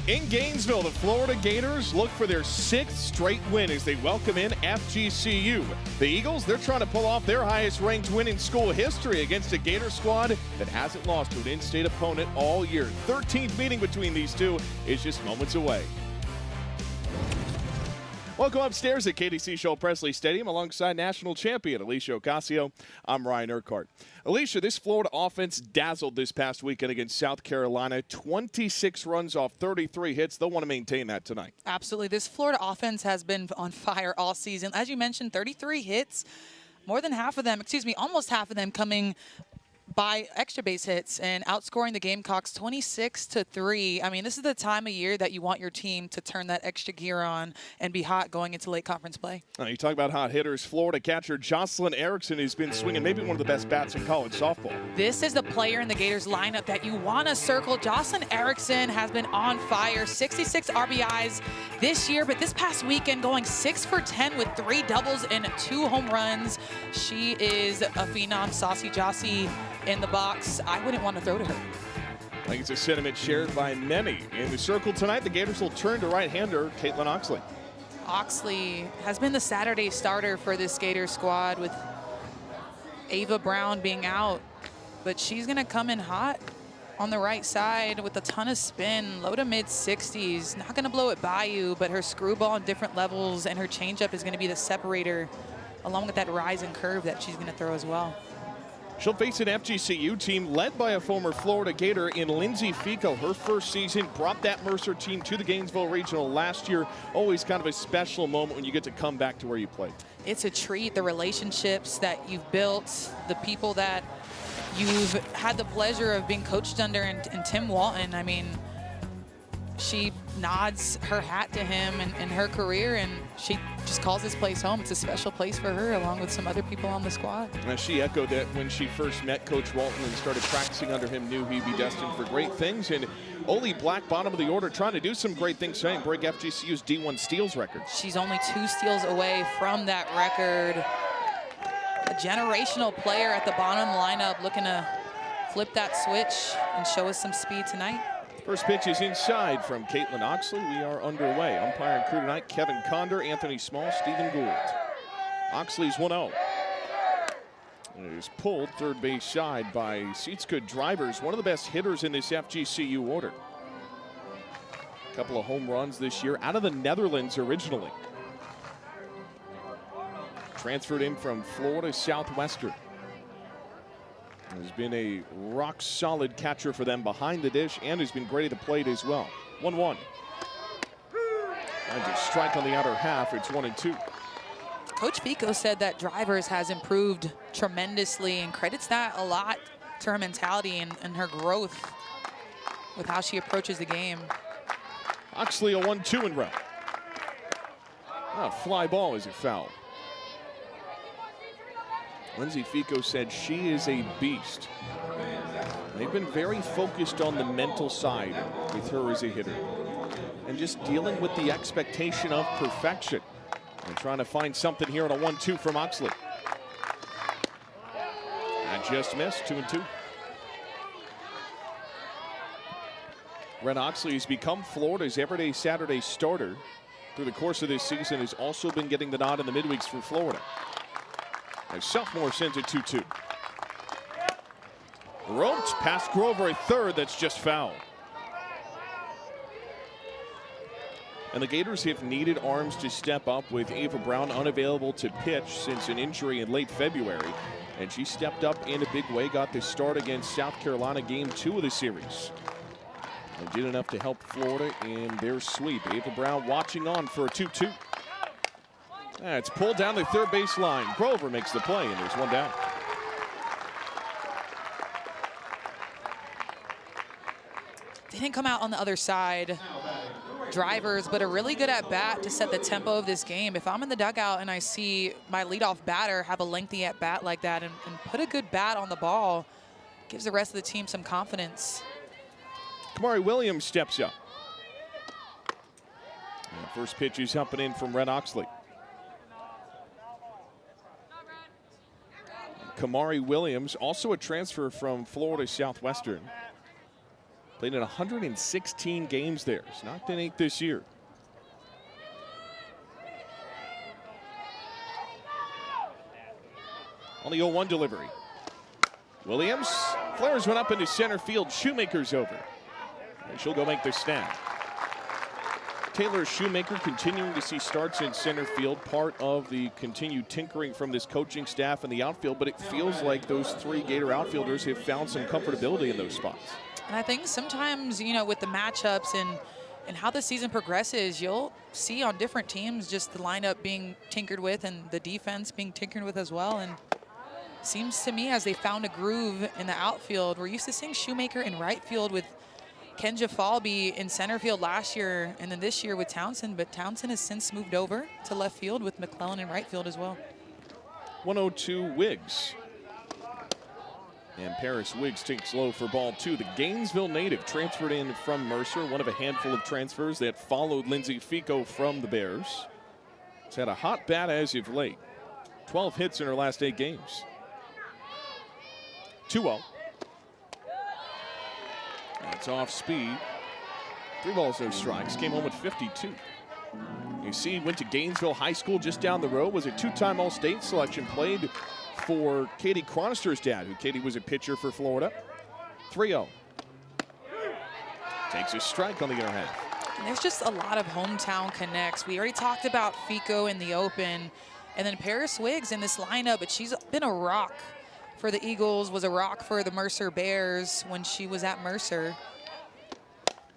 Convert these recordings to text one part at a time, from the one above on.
In Gainesville, the Florida Gators look for their 6th straight win as they welcome in FGCU. The Eagles, they're trying to pull off their highest-ranked win in school history against a Gator squad that hasn't lost to an in-state opponent all year. 13th meeting between these two is just moments away. Welcome upstairs at KDC Shoal Presley Stadium alongside national champion Alicia Ocasio. I'm Ryan Urquhart. Alicia, this Florida offense dazzled this past weekend against South Carolina. 26 runs off 33 hits. They'll want to maintain that tonight. Absolutely. This Florida offense has been on fire all season. As you mentioned, 33 hits, more than half of them, almost half of them coming by extra base hits and outscoring the Gamecocks 26-3. I mean, this is the time of year that you want your team to turn that extra gear on and be hot going into late conference play. You talk about hot hitters. Florida catcher Jocelyn Erickson has been swinging maybe one of the best bats in college softball. This is the player in the Gators lineup that you want to circle. Jocelyn Erickson has been on fire. 66 RBIs this year, but this past weekend going 6 for 10 with 3 doubles and 2 home runs. She is a phenom. Saucy Jossie in the box. I wouldn't want to throw to her. I think it's a sentiment shared by many. In the circle tonight, the Gators will turn to right-hander Caitlin Oxley. Oxley has been the Saturday starter for this Gator squad with Ava Brown being out, but she's going to come in hot on the right side with a ton of spin, low to mid-60s. Not going to blow it by you, but her screwball on different levels and her changeup is going to be the separator along with that rise and curve that she's going to throw as well. She'll face an FGCU team led by a former Florida Gator in Lindsay Fico. Her first season brought that Mercer team to the Gainesville Regional last year. Always kind of a special moment when you get to come back to where you played. It's a treat, the relationships that you've built, the people that you've had the pleasure of being coached under, and Tim Walton. I mean, she nods her hat to him in her career, and she just calls this place home. It's a special place for her, along with some other people on the squad. And she echoed that when she first met Coach Walton and started practicing under him, knew he'd be destined for great things. And Oli Black, bottom of the order, trying to do some great things, trying to break FGCU's D1 steals record. She's only 2 steals away from that record. A generational player at the bottom lineup looking to flip that switch and show us some speed tonight. First pitch is inside from Caitlin Oxley. We are underway. Umpire and crew tonight, Kevin Conder, Anthony Small, Stephen Gould. Oxley's 1-0. And it is pulled third base side by Sietske Drivers, one of the best hitters in this FGCU order. A couple of home runs this year out of the Netherlands originally. Transferred in from Florida Southwestern. Has been a rock-solid catcher for them behind the dish and has been great at the plate as well. 1-1. And a strike on the outer half. It's 1-2. Coach Fico said that Drivers has improved tremendously and credits that a lot to her mentality and her growth with how she approaches the game. Oxley a 1-2 in row. Fly ball is a foul. Lindsay Fico said she is a beast. They've been very focused on the mental side with her as a hitter and just dealing with the expectation of perfection and trying to find something here on a 1-2 from Oxley. That just missed, 2-2. Ren Oxley has become Florida's everyday Saturday starter through the course of this season, has also been getting the nod in the midweeks for Florida. As sophomore sends it 2-2. Roped past Grover at third. That's just foul. And the Gators have needed arms to step up with Ava Brown unavailable to pitch since an injury in late February. And she stepped up in a big way, got the start against South Carolina game 2 of the series. And did enough to help Florida in their sweep. Ava Brown watching on for a 2-2. It's pulled down the third base line. Grover makes the play, and there's one down. They didn't come out on the other side, Drivers, but a really good at bat to set the tempo of this game. If I'm in the dugout and I see my leadoff batter have a lengthy at bat like that and put a good bat on the ball, gives the rest of the team some confidence. Kamari Williams steps up. And first pitch is humping in from Ren Oxley. Kamari Williams, also a transfer from Florida Southwestern. Played in 116 games there. He's knocked in 8 this year. On the 0-1 delivery. Williams flares one up into center field. Shoemaker's over. And she'll go make the snap. Taylor Shoemaker continuing to see starts in center field, part of the continued tinkering from this coaching staff in the outfield, but it feels like those 3 Gator outfielders have found some comfortability in those spots. And I think sometimes, you know, with the matchups and how the season progresses, you'll see on different teams just the lineup being tinkered with and the defense being tinkered with as well. And seems to me as they found a groove in the outfield. We're used to seeing Shoemaker in right field with Kenja Falby in center field last year, and then this year with Townsend, but Townsend has since moved over to left field with McClellan in right field as well. 1-0 Wiggs. And Paris Wiggs takes low for ball 2. The Gainesville native transferred in from Mercer, one of a handful of transfers that followed Lindsay Fico from the Bears. Has had a hot bat as of late. 12 hits in her last 8 games. 2-0. That's off speed. 3 balls, no strikes. Came home with 52. You see, went to Gainesville High School just down the road. Was a 2-time All-State selection. Played for Katie Chronister's dad, who Katie was a pitcher for Florida. 3-0. Takes a strike on the inner half. And there's just a lot of hometown connects. We already talked about Fico in the open, and then Paris Wiggs in this lineup, but she's been a rock for the Eagles, was a rock for the Mercer Bears when she was at Mercer.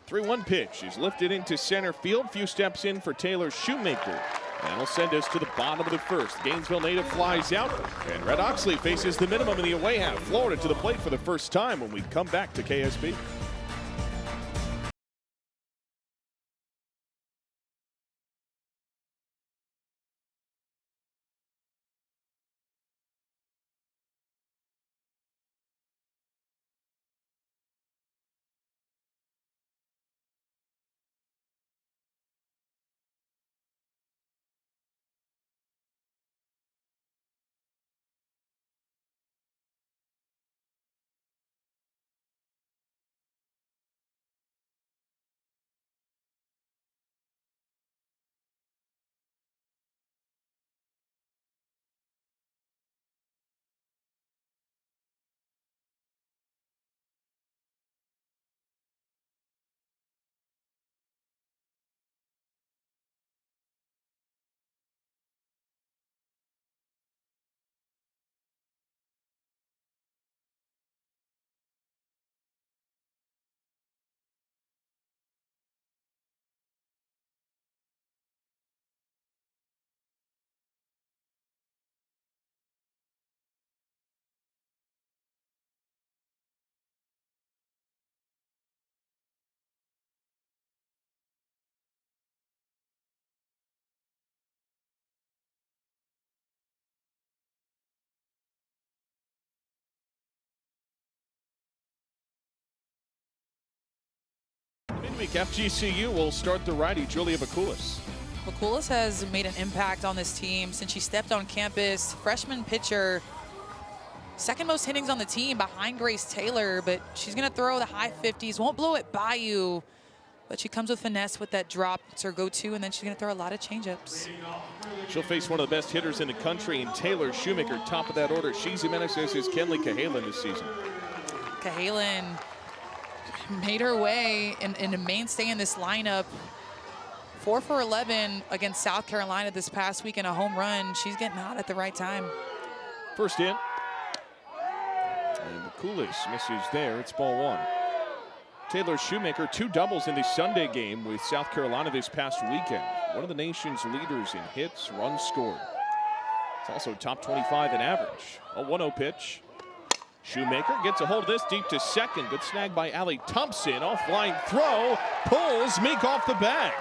3-1 pitch is lifted into center field. Few steps in for Taylor Shoemaker. That'll send us to the bottom of the first. Gainesville native flies out, and Red Oxley faces the minimum in the away half. Florida to the plate for the first time when we come back to KSB. Midweek FGCU will start the righty, Julia Bakulis. Bakulis has made an impact on this team since she stepped on campus. Freshman pitcher, second most innings on the team behind Grace Taylor, but she's gonna throw the high 50s, won't blow it by you, but she comes with finesse with that drop. It's her go-to, and then she's gonna throw a lot of changeups. She'll face one of the best hitters in the country, and Taylor Shoemaker, top of that order. She's Jimenez is Kenley Cahalan this season. Cahalan made her way in a mainstay in this lineup. 4 for 11 against South Carolina this past week in a home run. She's getting hot at the right time. First in. And Bakulis misses there. It's ball 1. Taylor Shoemaker, 2 doubles in the Sunday game with South Carolina this past weekend. One of the nation's leaders in hits, runs scored. It's also top 25 in average. A 1-0 pitch. Shoemaker gets a hold of this deep to second. Good snag by Allie Thompson. Offline throw. Pulls Meek off the bag.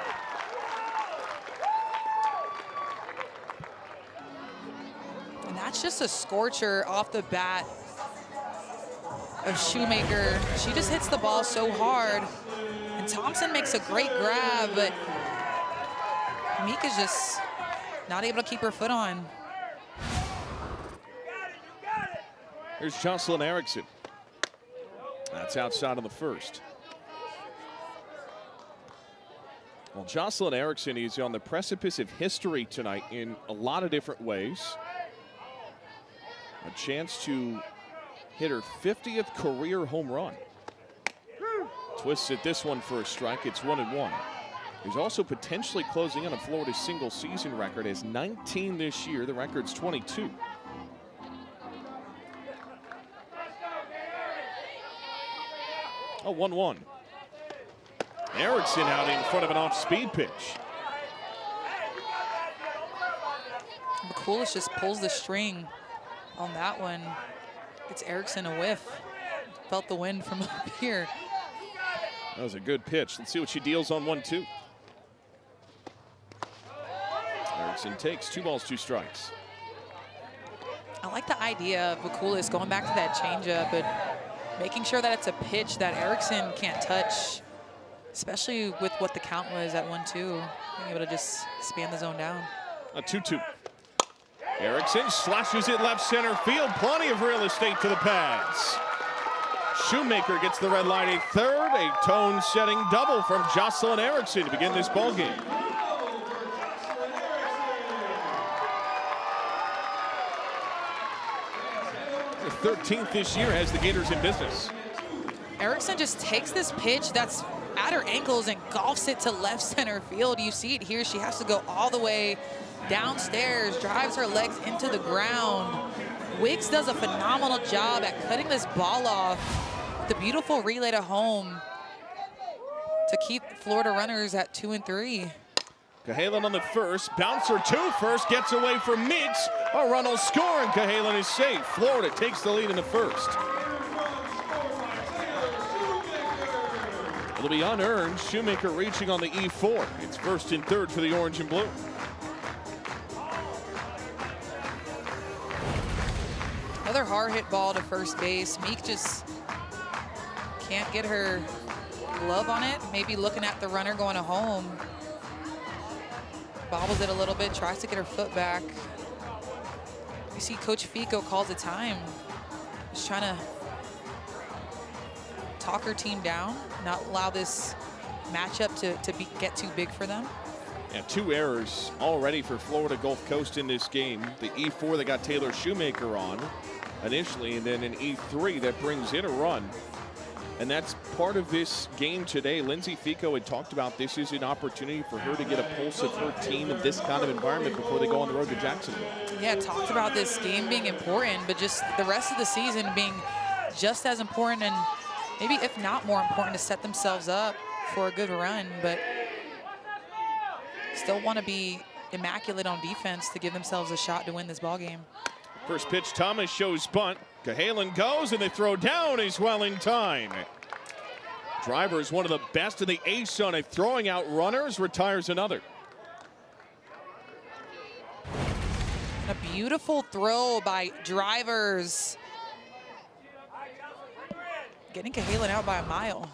And that's just a scorcher off the bat of Shoemaker. She just hits the ball so hard. And Thompson makes a great grab, but Meek is just not able to keep her foot on. Here's Jocelyn Erickson. That's outside of the first. Well, Jocelyn Erickson is on the precipice of history tonight in a lot of different ways. A chance to hit her 50th career home run. Twists at this one for a strike. It's 1-1. He's also potentially closing in on Florida's single season record as 19 this year. The record's 22. Oh, 1-1. Erickson out in front of an off-speed pitch. McCoolish just pulls the string on that one. It's Erickson a whiff. Felt the wind from up here. That was a good pitch. Let's see what she deals on 1-2. Erickson takes 2 balls, 2 strikes. I like the idea of McCoolish going back to that changeup, but making sure that it's a pitch that Erickson can't touch, especially with what the count was at 1-2. Being able to just span the zone down. A 2-2. Erickson slashes it left center field. Plenty of real estate to the pads. Shoemaker gets the red line at third. A tone-setting double from Jocelyn Erickson to begin this ball game. The 13th this year has the Gators in business. Erickson just takes this pitch that's at her ankles and golfs it to left center field. You see it here. She has to go all the way downstairs, drives her legs into the ground. Wiggs does a phenomenal job at cutting this ball off. The beautiful relay to home to keep Florida runners at 2 and 3. Cahalan on the first, bouncer to first, gets away from Meeks. A run will score, and Cahalan is safe. Florida takes the lead in the first. It'll be unearned. Shoemaker reaching on the E4. It's first and third for the orange and blue. Another hard hit ball to first base. Meek just can't get her glove on it. Maybe looking at the runner going to home. Bobbles it a little bit, tries to get her foot back. You see Coach Fico calls a time. Just trying to talk her team down, not allow this matchup to get too big for them. Yeah, 2 errors already for Florida Gulf Coast in this game. The E4 that got Taylor Shoemaker on initially, and then an E3 that brings in a run. And that's part of this game today. Lindsay Fico had talked about this is an opportunity for her to get a pulse of her team in this kind of environment before they go on the road to Jacksonville. Yeah, talked about this game being important, but just the rest of the season being just as important, and maybe if not more important, to set themselves up for a good run, but still want to be immaculate on defense to give themselves a shot to win this ball game. First pitch, Thomas shows bunt. Cahalan goes, and the throw down is well in time. Driver is one of the best in the ace on it, throwing out runners, retires another. A beautiful throw by Drivers. Getting Cahalan out by a mile.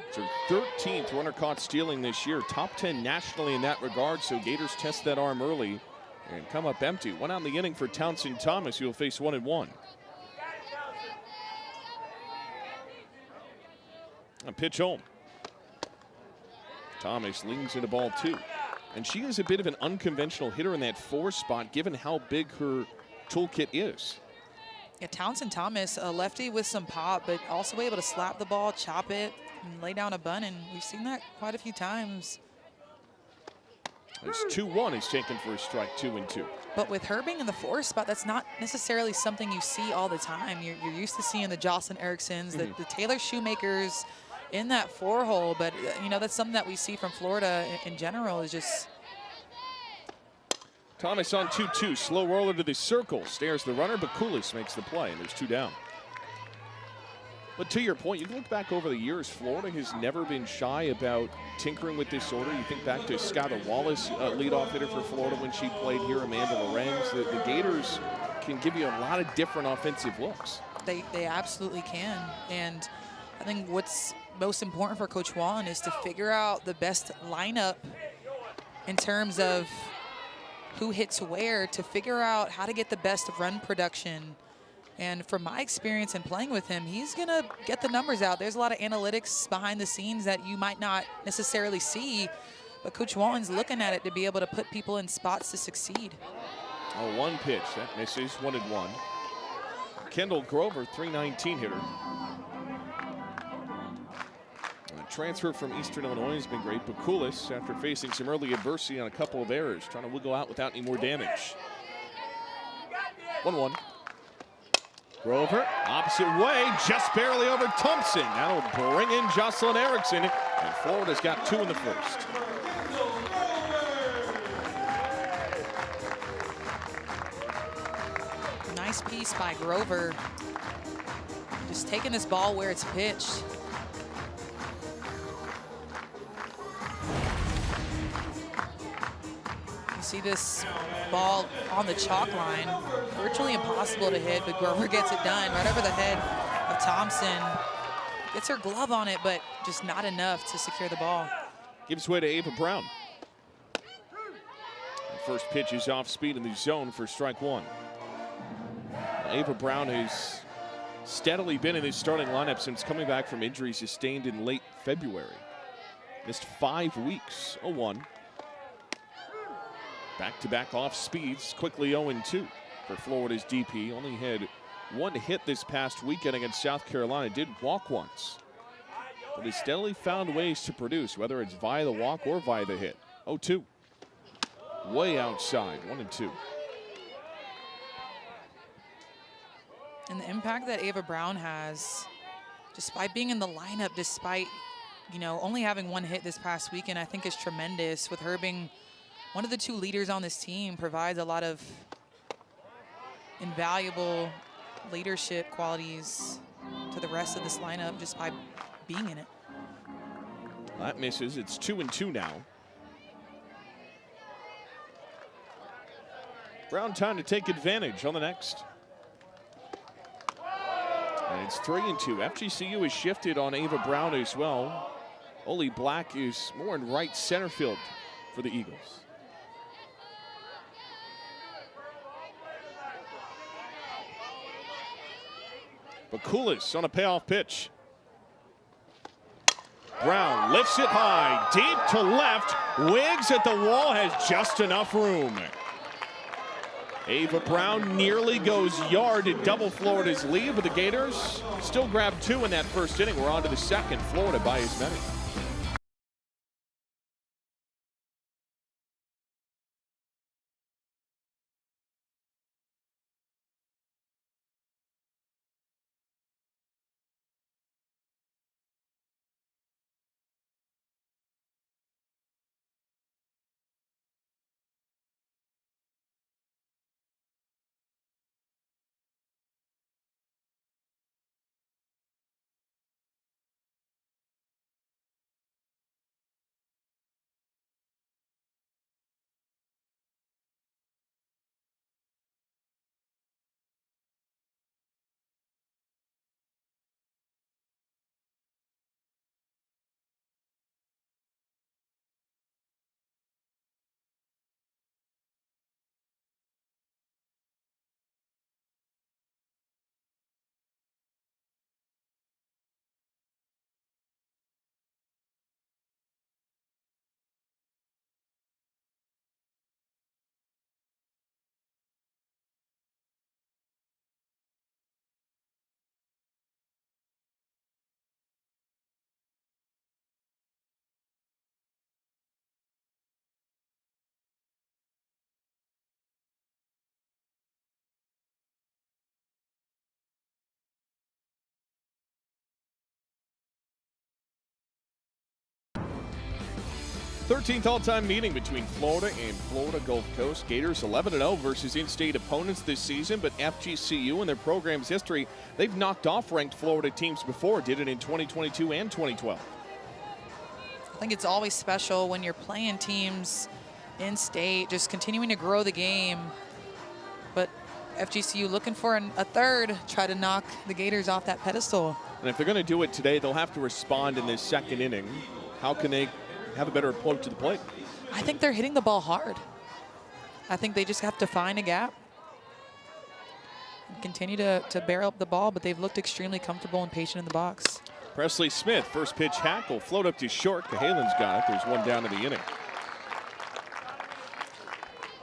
It's her 13th runner caught stealing this year. Top 10 nationally in that regard, so Gators test that arm early and come up empty. One out in the inning for Townsend Thomas, who will face 1-1. A pitch home. Thomas leans into ball 2. And she is a bit of an unconventional hitter in that 4 spot, given how big her toolkit is. Yeah, Townsend Thomas, a lefty with some pop, but also able to slap the ball, chop it, and lay down a bunt, and we've seen that quite a few times. This 2-1 is taken for a strike, 2-2. But with her being in the 4 spot, that's not necessarily something you see all the time. You're used to seeing the Jocelyn Ericksons, the Taylor Shoemakers in that 4 hole, but you know, that's something that we see from Florida in general, is just. Thomas on 2-2, slow roller to the circle, stares the runner, but Coolis makes the play, and there's 2 down. But to your point, you can look back over the years, Florida has never been shy about tinkering with this order. You think back to Skylar Wallace, leadoff hitter for Florida when she played here, Amanda Lorenz. The Gators can give you a lot of different offensive looks. They absolutely can. And I think what's most important for Coach Juan is to figure out the best lineup in terms of who hits where, to figure out how to get the best run production And from my experience in playing with him, he's going to get the numbers out. There's a lot of analytics behind the scenes that you might not necessarily see, but Coach Walton's looking at it to be able to put people in spots to succeed. Oh, one pitch. That misses. 1-1. Kendall Grover, 319 hitter. A transfer from Eastern Illinois has been great. Bakulis, after facing some early adversity on a couple of errors, trying to wiggle out without any more damage. 1-1. Grover, opposite way, just barely over Thompson. That'll bring in Jocelyn Erickson, and Florida's got 2 in the first. Nice piece by Grover. Just taking this ball where it's pitched. You see this ball on the chalk line, virtually impossible to hit, but Grover gets it done right over the head of Thompson. Gets her glove on it, but just not enough to secure the ball. Gives way to Ava Brown. The first pitch is off speed in the zone for strike 1. Ava Brown has steadily been in his starting lineup since coming back from injury sustained in late February. Missed 5 weeks. 0-1. Back-to-back off speeds, quickly 0-2 for Florida's DP. Only had 1 hit this past weekend against South Carolina. Did walk once, but has steadily found ways to produce, whether it's via the walk or via the hit. 0-2. Way outside, 1-2. And the impact that Ava Brown has, despite being in the lineup, despite, you know, only having 1 hit this past weekend, I think is tremendous. With her being one of the 2 leaders on this team, provides a lot of invaluable leadership qualities to the rest of this lineup just by being in it. That misses. It's 2-2 now. Brown time to take advantage on the next. And it's 3-2. FGCU has shifted on Ava Brown as well. Oli Black is more in right center field for the Eagles. Bakulis on a payoff pitch. Brown lifts it high, deep to left. Wiggs at the wall, has just enough room. Ava Brown nearly goes yard to double Florida's lead, but the Gators still grab 2 in that first inning. We're on to the second. Florida by as many. Thirteenth all-time meeting between Florida and Florida Gulf Coast. Gators 11-0 versus in-state opponents this season, but FGCU in their program's history, they've knocked off ranked Florida teams before. Did it in 2022 and 2012. I think it's always special when you're playing teams in-state, just continuing to grow the game. But FGCU looking for a third, try to knock the Gators off that pedestal. And if they're going to do it today, they'll have to respond in this second inning. How can they have a better approach to the plate? I think they're hitting the ball hard. I think they just have to find a gap. and continue to barrel up the ball, but they've looked extremely comfortable and patient in the box. Presley Smith, first pitch hack will float up to short. Cahalan's got it. There's one down in the inning.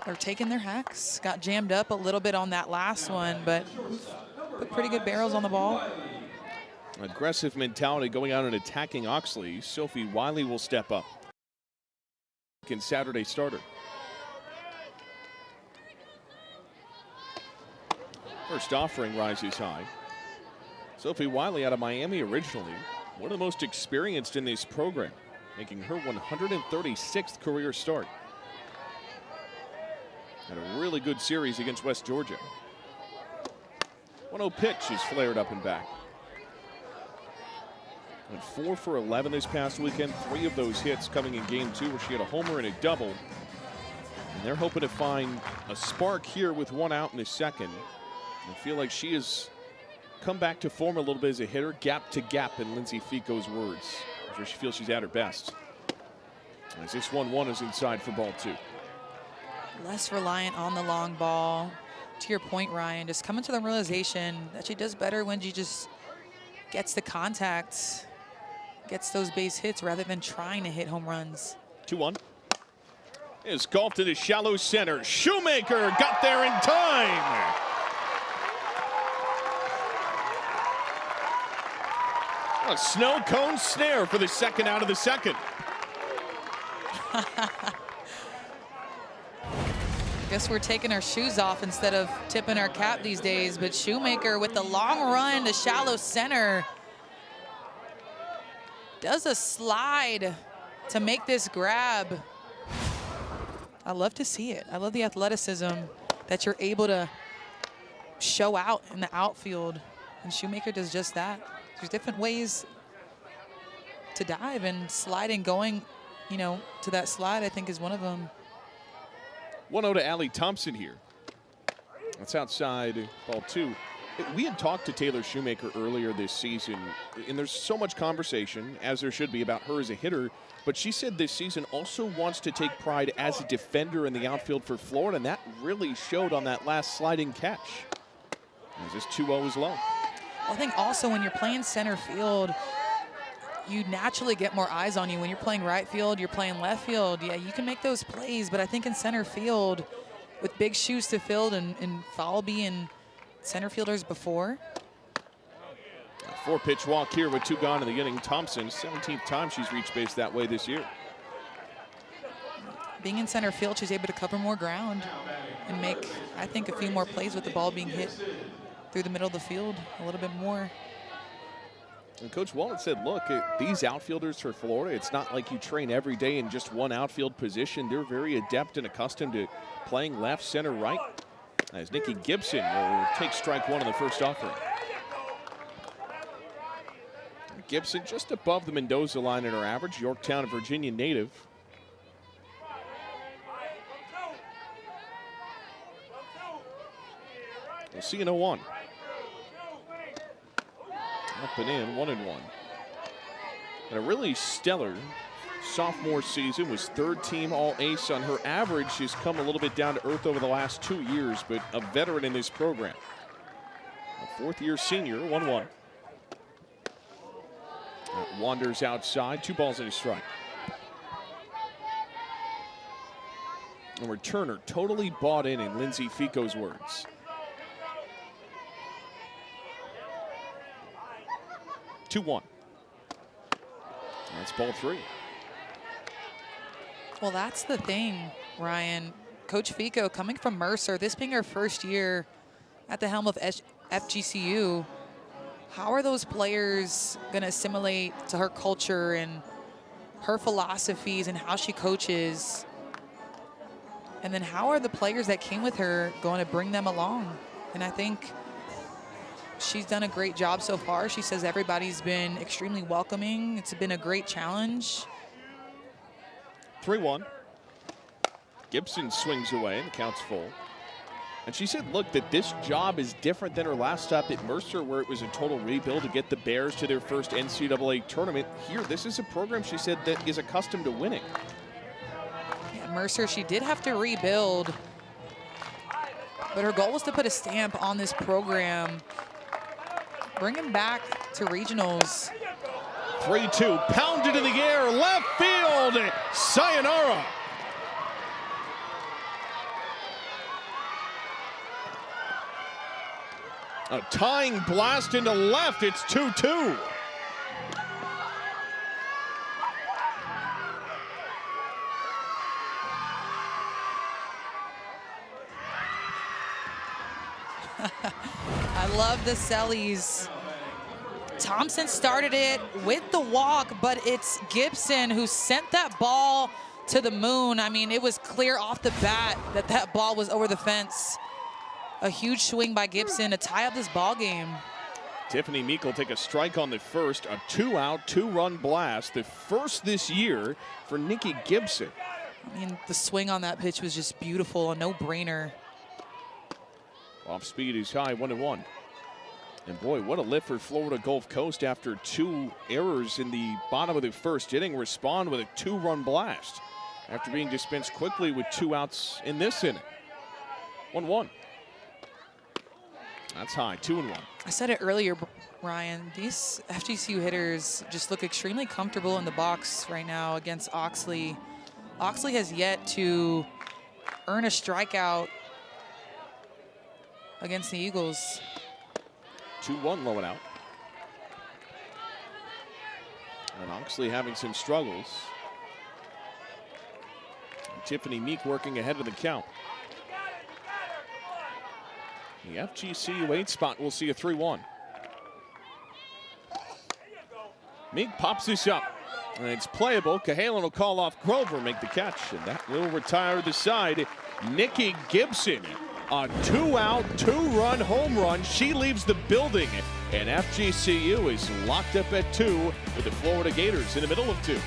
They're taking their hacks. Got jammed up a little bit on that last one, but put pretty good barrels on the ball. Aggressive mentality going out and attacking Oxley. Sophie Wiley will step up. Saturday starter. First offering rises high. Sophie Wiley out of Miami originally. One of the most experienced in this program, making her 136th career start. Had a really good series against West Georgia. 1-0 pitch is flared up and back. Went 4 for 11 this past weekend. 3 of those hits coming in game 2 where she had a homer and a double. And they're hoping to find a spark here with 1 out in the second. I feel like she has come back to form a little bit as a hitter, gap to gap in Lindsay Fico's words, where she feels she's at her best. As this 1-1 is inside for ball 2. Less reliant on the long ball. To your point, Ryan, just coming to the realization that she does better when she just gets the contact, gets those base hits rather than trying to hit home runs. 2-1. Is golfed into shallow center. Shoemaker got there in time. A snow cone snare for the second out of the second. Guess we're taking our shoes off instead of tipping our cap these days, but Shoemaker with the long run to shallow center does a slide to make this grab. I love to see it. I love the athleticism that you're able to show out in the outfield, and Shoemaker does just that. There's different ways to dive, and sliding, going, you know, to that slide, I think is one of them. 1-0 to Allie Thompson here. That's outside ball 2. We had talked to Taylor Shoemaker earlier this season, and there's so much conversation, as there should be, about her as a hitter, but she said this season also wants to take pride as a defender in the outfield for Florida, and that really showed on that last sliding catch. As this 2-0 is low. I think also when you're playing center field, you naturally get more eyes on you. When you're playing right field, you're playing left field. Yeah, you can make those plays, but I think in center field, with big shoes to fill and foul being center fielders before. A 4-pitch walk here with 2 gone in the inning. Thompson, 17th time she's reached base that way this year. Being in center field, she's able to cover more ground and make, I think, a few more plays with the ball being hit through the middle of the field a little bit more. And Coach Wallet said, look, these outfielders for Florida, it's not like you train every day in just one outfield position. They're very adept and accustomed to playing left, center, right. As Nikki Gibson will take strike 1 on the first offering. Gibson just above the Mendoza line in her average. Yorktown, Virginia native. We'll see an 0-1. Up and in, 1-1. And a really stellar sophomore season, was 3rd team All-Ace on her average. She's come a little bit down to earth over the last 2 years, but a veteran in this program. A 4th-year senior, 1-1. Wanders outside, 2 balls and a strike. And returner totally bought in Lindsay Fico's words. 2-1. That's ball 3. Well, that's the thing, Ryan. Coach Fico, coming from Mercer, this being her first year at the helm of FGCU, how are those players going to assimilate to her culture and her philosophies and how she coaches? And then how are the players that came with her going to bring them along? And I think she's done a great job so far. She says everybody's been extremely welcoming. It's been a great challenge. 3-1. Gibson swings away and the count's full. And she said, look, that this job is different than her last stop at Mercer, where it was a total rebuild to get the Bears to their first NCAA tournament. Here, this is a program, she said, that is accustomed to winning. Yeah, Mercer, she did have to rebuild But her goal was to put a stamp on this program, bring him back to regionals. 3-2, pounded in the air, left field, sayonara. A tying blast into left, it's 2-2. I love the Sellies. Thompson started it with the walk, but it's Gibson who sent that ball to the moon. I mean, it was clear off the bat that that ball was over the fence. A huge swing by Gibson to tie up this ball game. Tiffany Meek will take a strike on the first, a 2-out, 2-run blast, the first this year for Nikki Gibson. I mean, the swing on that pitch was just beautiful, a no-brainer. Off speed is high, 1-1. And boy, what a lift for Florida Gulf Coast after 2 errors in the bottom of the first inning. Respond with a 2-run blast after being dispensed quickly with 2 outs in this inning. 1-1. That's high, 2-1. I said it earlier, Ryan. These FGCU hitters just look extremely comfortable in the box right now against Oxley. Oxley has yet to earn a strikeout against the Eagles. 2-1 low and out. And Oxley having some struggles. And Tiffany Meek working ahead of the count. The FGCU 8 spot will see a 3-1. Meek pops this up. And it's playable. Cahalan will call off Grover, make the catch. And that will retire the side. Nikki Gibson. A 2-out, 2-run home run. She leaves the building, and FGCU is locked up at 2 with the Florida Gators in the middle of 2.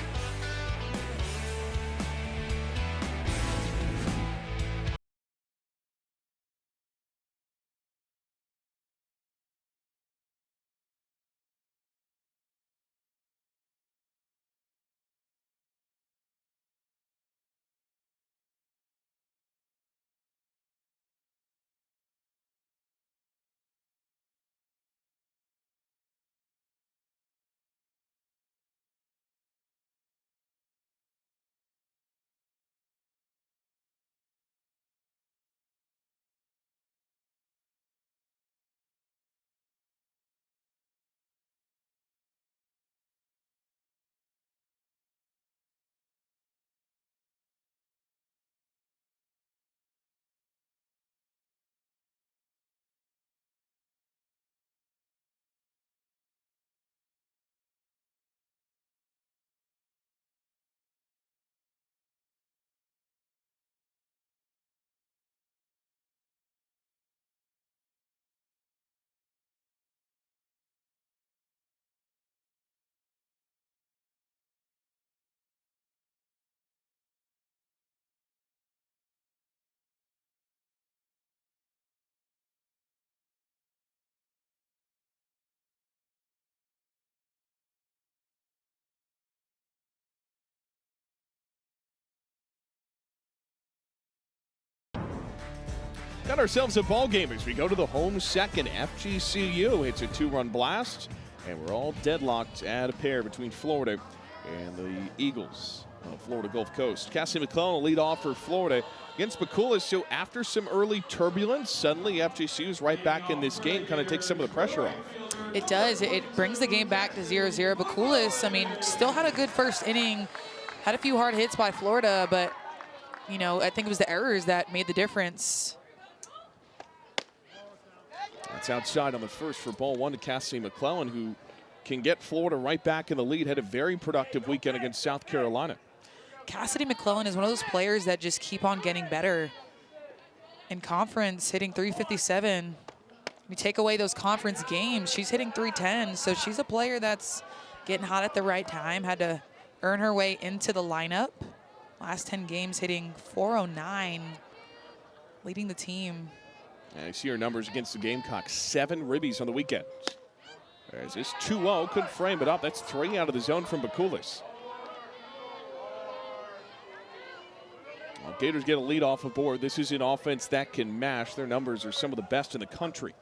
Got ourselves a ball game as we go to the home second. FGCU hits a 2-run blast, and we're all deadlocked at a pair between Florida and the Eagles on Florida Gulf Coast. Cassie McClellan will lead off for Florida against Bakulas. So after some early turbulence, suddenly FGCU is right back in this game, kind of takes some of the pressure off. It does. It brings the game back to 0-0. Bakulas, I mean, still had a good first inning, had a few hard hits by Florida, but, you know, I think it was the errors that made the difference. That's outside on the first for ball 1 to Cassie McClellan, who can get Florida right back in the lead. Had a very productive weekend against South Carolina. Cassidy McClellan is one of those players that just keep on getting better. In conference, hitting .357. You take away those conference games, she's hitting .310. So she's a player that's getting hot at the right time. Had to earn her way into the lineup. Last 10 games hitting .409, leading the team. And I see her numbers against the Gamecocks. 7 ribbies on the weekend. There's this 2-0, couldn't frame it up. That's 3 out of the zone from Bakulas. Gators get a lead off the board. This is an offense that can mash. Their numbers are some of the best in the country.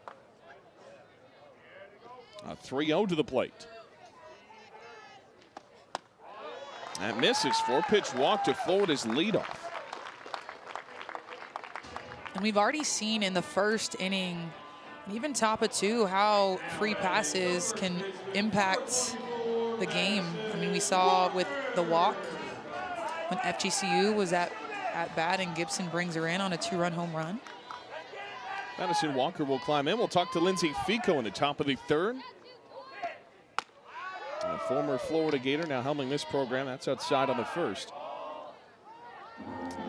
A 3-0 to the plate. That misses. 4-pitch walk to Florida's leadoff. And we've already seen in the first inning, even top of 2, how free passes can impact the game. I mean, we saw with the walk when FGCU was at bat and Gibson brings her in on a 2-run home run. Madison Walker will climb in. We'll talk to Lindsay Fico in the top of the 3rd. A former Florida Gator now helming this program. That's outside on the 1st.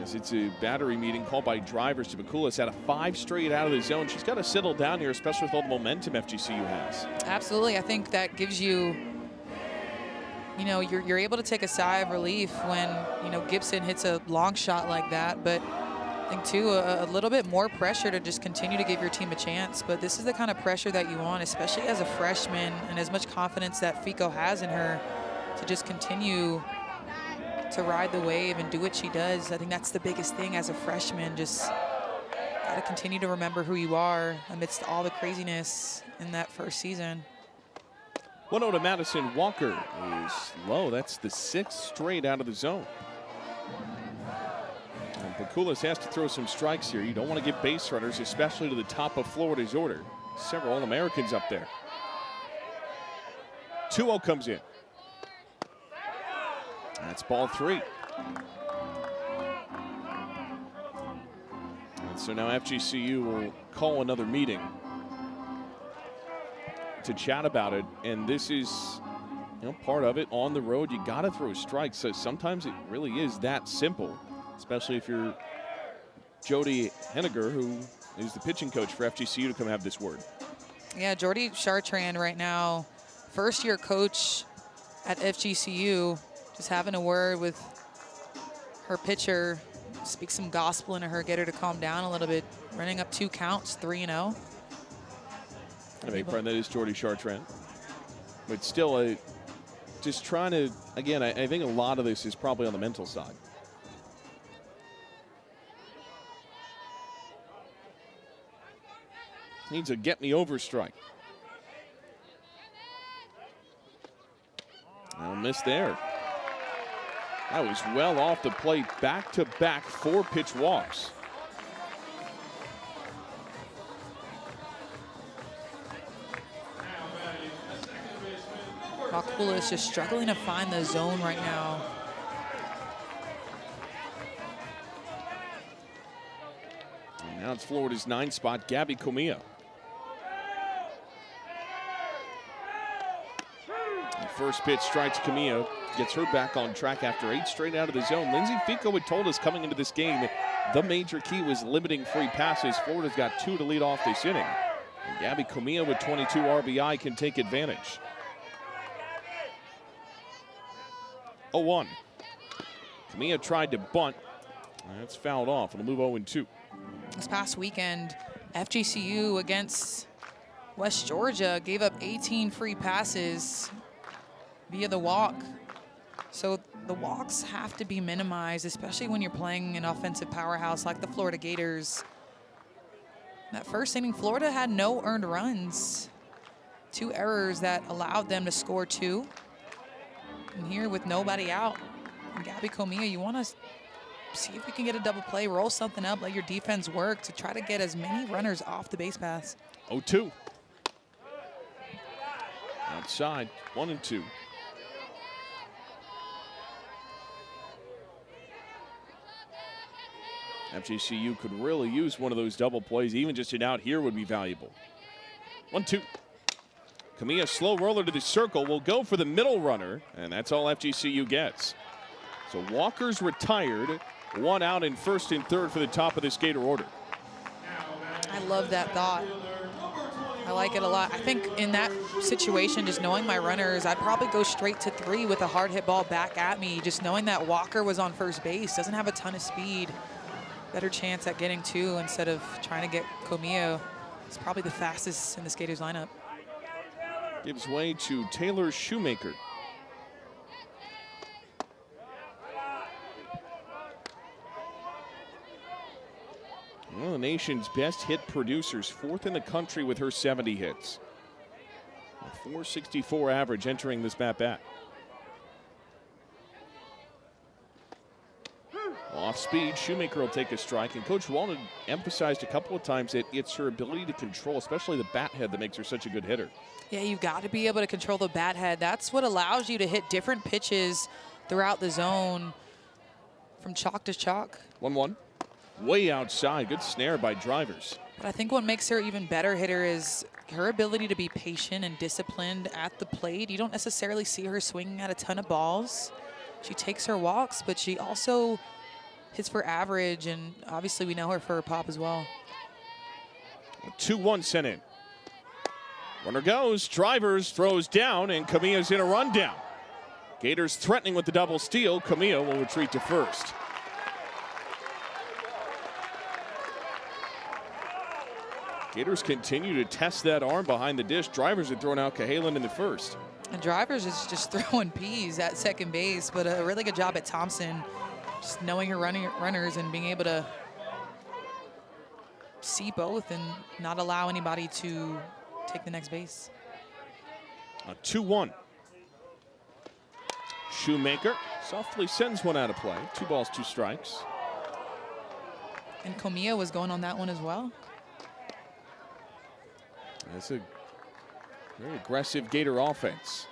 As it's a battery meeting called by drivers to Bakulas. Had a 5 straight out of the zone. She's got to settle down here, especially with all the momentum FGCU has. Absolutely. I think that gives you, you're able to take a sigh of relief when, Gibson hits a long shot like that. But I think, too, a little bit more pressure to just continue to give your team a chance. But this is the kind of pressure that you want, especially as a freshman, and as much confidence that Fico has in her to just continue to ride the wave and do what she does. I think that's the biggest thing as a freshman. Just got to continue to remember who you are amidst all the craziness in that first season. 1-0 to Madison Walker is low. That's the 6th straight out of the zone. Bakulas has to throw some strikes here. You don't want to get base runners, especially to the top of Florida's order. Several All-Americans up there. 2-0 comes in. That's ball 3. And so now FGCU will call another meeting to chat about it. And this is, part of it. On the road, you got to throw strikes. So sometimes it really is that simple, especially if you're Jody Henniger, who is the pitching coach for FGCU, to come have this word. Yeah, Jordy Chartrand right now, first-year coach at FGCU, just having a word with her pitcher, speak some gospel into her, get her to calm down a little bit. Running up 2 counts, 3-0. I beg pardon, that is Jordy Chartrand. But still, just trying to, again, I think a lot of this is probably on the mental side. Needs a get-me-over strike. No miss there. That was well off the plate. Back-to-back 4-pitch walks. Bakulas is just struggling to find the zone right now. And now it's Florida's 9 spot, Gabby Comia. First pitch strikes Camilla, gets her back on track after 8 straight out of the zone. Lindsay Fico had told us coming into this game the major key was limiting free passes. Florida's got 2 to lead off this inning. And Gabby Camilla with 22 RBI can take advantage. 0-1. Camilla tried to bunt. That's fouled off. It'll move 0-2. This past weekend, FGCU against West Georgia gave up 18 free passes via the walk. So the walks have to be minimized, especially when you're playing an offensive powerhouse like the Florida Gators. In that first inning, Florida had no earned runs. 2 errors that allowed them to score 2. And here with nobody out, and Gabby Comia, you want to see if you can get a double play, roll something up, let your defense work to try to get as many runners off the base paths. 0-2. Outside, 1-2. FGCU could really use one of those double plays. Even just an out here would be valuable. 1-2. Camilla, slow roller to the circle, will go for the middle runner, and that's all FGCU gets. So Walker's retired. 1 out in first and third for the top of this Gator order. I love that thought. I like it a lot. I think in that situation, just knowing my runners, I'd probably go straight to 3 with a hard hit ball back at me. Just knowing that Walker was on first base, doesn't have a ton of speed. Better chance at getting 2 instead of trying to get Comio. It's probably the fastest in the Gators lineup. Gives way to Taylor Shoemaker. of the nation's best hit producers, 4th in the country with her 70 hits. A .464 average entering this at-bat. Off speed, Shoemaker will take a strike, and Coach Walden emphasized a couple of times that it's her ability to control, especially the bat head, that makes her such a good hitter. Yeah, you've got to be able to control the bat head. That's what allows you to hit different pitches throughout the zone from chalk to chalk. 1-1. Way outside. Good snare by Drivers. But I think what makes her even better hitter is her ability to be patient and disciplined at the plate. You don't necessarily see her swinging at a ton of balls. She takes her walks, but she also hits for average, and obviously we know her for her pop as well. 2-1 sent in. Runner goes, Drivers throws down, and Kamiya's in a rundown. Gators threatening with the double steal. Kamiya will retreat to first. Gators continue to test that arm behind the dish. Drivers had thrown out Cahalan in the first. And Drivers is just throwing peas at second base, but a really good job at Thompson, just knowing her runners and being able to see both and not allow anybody to take the next base. A 2-1. Shoemaker softly sends one out of play. 2 balls, 2 strikes. And Kamiya was going on that one as well. That's a very aggressive Gator offense.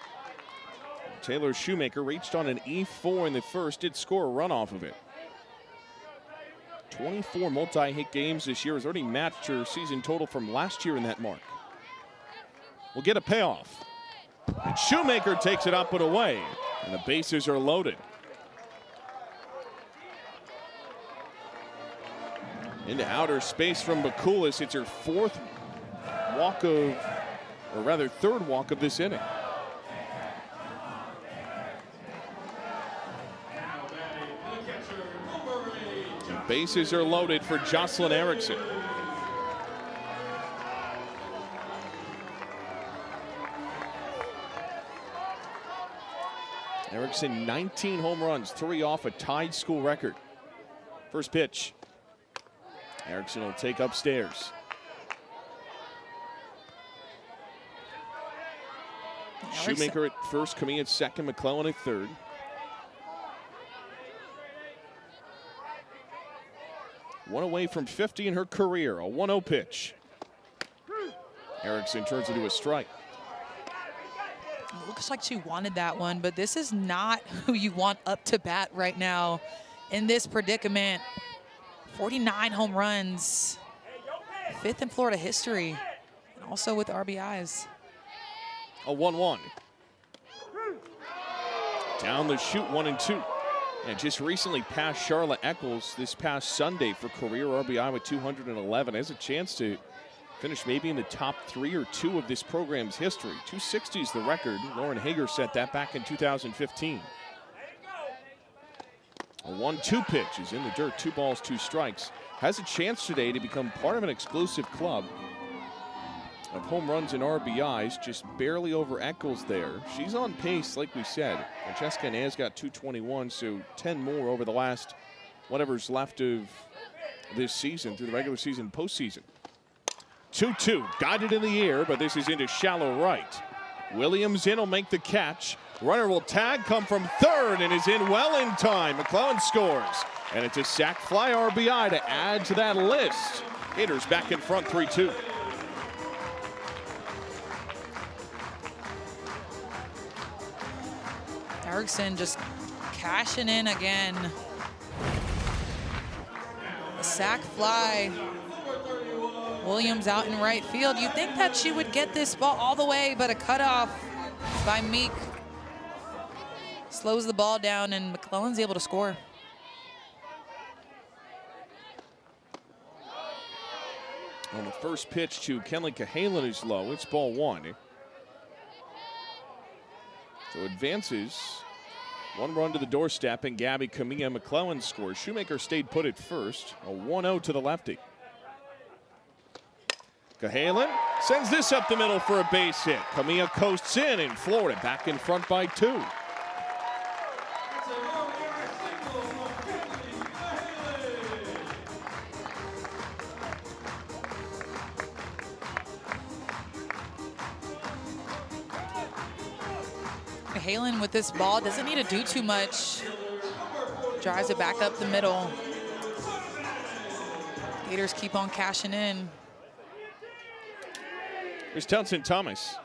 Taylor Shoemaker reached on an E4 in the first, did score a run off of it. 24 multi-hit games this year, has already matched her season total from last year in that mark. Will get a payoff. And Shoemaker takes it up and away, and the bases are loaded. Into outer space from Bakulis. It's her 4th walk of, or rather 3rd walk of this inning. The bases are loaded for Jocelyn Erickson. Erickson, 19 home runs, 3 off a tied school record. First pitch. Erickson will take upstairs. Shoemaker at first, Kamiya at second, McClellan at third. One away from 50 in her career, a 1-0 pitch. Erickson turns into a strike. It looks like she wanted that one, but this is not who you want up to bat right now in this predicament. 49 home runs, 5th in Florida history, and also with RBIs. A 1-1. Down the chute, 1-2. And just recently passed Charlotte Eccles this past Sunday for career RBI with 211. Has a chance to finish maybe in the top 3 or 2 of this program's history. 260 is the record. Lauren Hager set that back in 2015. A 1-2 pitch is in the dirt. 2 balls, 2 strikes. Has a chance today to become part of an exclusive club of home runs and RBIs, just barely over Eccles there. She's on pace, like we said. Francesca Inez got 221, so 10 more over the last whatever's left of this season through the regular season, postseason. 2-2, guided in the air, but this is into shallow right. Williams in will make the catch. Runner will tag, come from third, and is in well in time. McClellan scores, and it's a sac fly RBI to add to that list. Gators back in front, 3-2. Erickson just cashing in again. A sac fly. Williams out in right field. You'd think that she would get this ball all the way, but a cutoff by Meek slows the ball down, and McClellan's able to score. On the first pitch to Kenley Cahalan is low. It's ball 1. So advances. 1 run to the doorstep, and Gabby Kamiya McClellan scores. Shoemaker stayed put at first. A 1-0 to the lefty. Cahalan sends this up the middle for a base hit. Kamiya coasts in, and Florida back in front by 2. Halen with this ball doesn't need to do too much. Drives it back up the middle. Gators keep on cashing in. Here's Townsend Thomas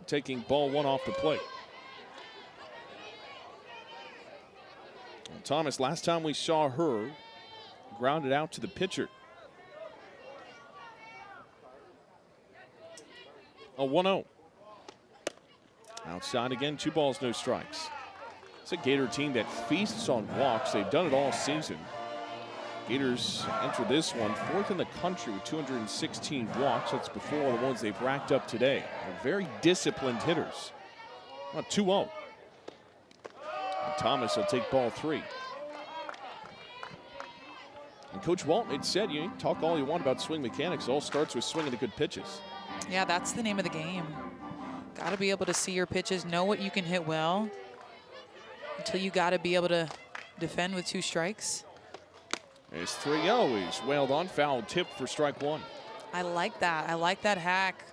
taking ball 1 off the plate. And Thomas, last time we saw her, grounded out to the pitcher. A 1-0. Outside again, 2 balls, no strikes. It's a Gator team that feasts on walks. They've done it all season. Gators enter this one 4th in the country with 216 walks. That's before the ones they've racked up today. They're very disciplined hitters. 2-0. And Thomas will take ball 3. And Coach Walton had said, you can talk all you want about swing mechanics. It all starts with swinging the good pitches. Yeah, that's the name of the game. Got to be able to see your pitches, know what you can hit well, until you got to be able to defend with 2 strikes. It's 3-0. He's wailed on, foul tip for strike 1. I like that. I like that hack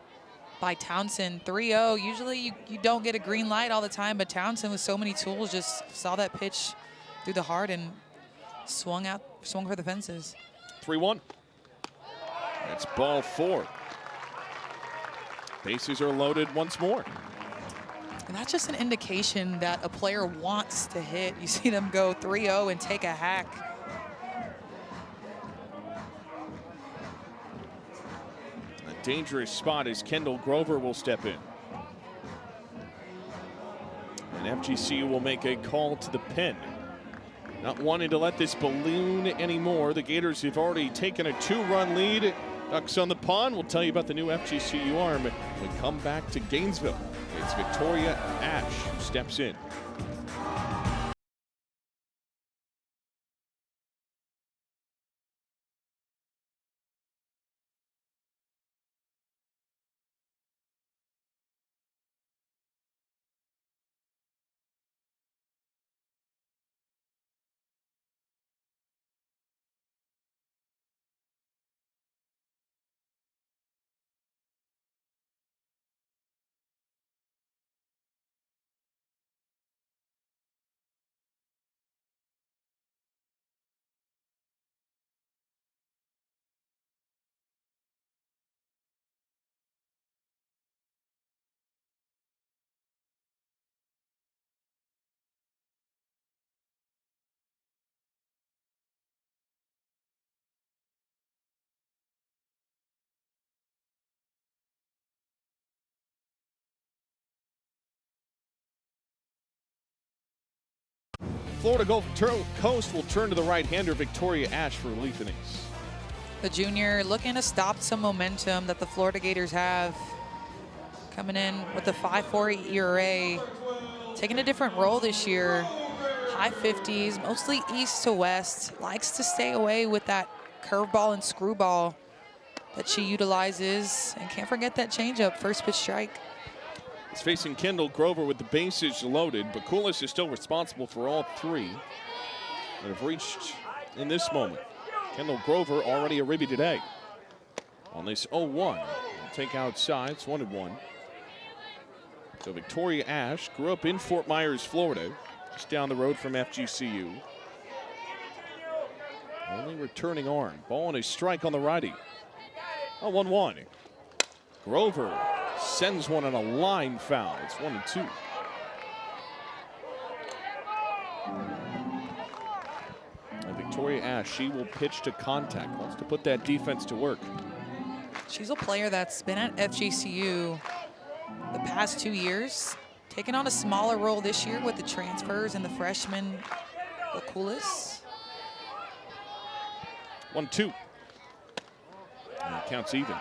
by Townsend. 3-0. Usually you don't get a green light all the time, but Townsend with so many tools just saw that pitch through the heart and swung for the fences. 3-1. That's ball 4. Bases are loaded once more. And that's just an indication that a player wants to hit. You see them go 3-0 and take a hack. A dangerous spot as Kendall Grover will step in. And FGCU will make a call to the pen. Not wanting to let this balloon anymore. The Gators have already taken a 2-run lead. Ducks on the pond. We'll tell you about the new FGCU arm when we come back to Gainesville. It's Victoria Ash who steps in. Florida Gulf Coast will turn to the right-hander Victoria Ash for relief innings. The junior looking to stop some momentum that the Florida Gators have. Coming in with a 5.48 ERA. Taking a different role this year. High 50s, mostly east to west. Likes to stay away with that curveball and screwball that she utilizes. And can't forget that changeup, first pitch strike. It's facing Kendall Grover with the bases loaded, but Coolis is still responsible for all 3 that have reached in this moment. Kendall Grover already a ribby today. On this 0-1, we'll take outside, it's 1-1. So Victoria Ash grew up in Fort Myers, Florida, just down the road from FGCU. Only returning arm, ball and a strike on the righty. 1-1. Grover sends one on a line foul. It's 1-2. And Victoria Ash, she will pitch to contact. Wants to put that defense to work. She's a player that's been at FGCU the past 2 years, taking on a smaller role this year with the transfers and the freshman Lakulis. 1-2. And it counts even.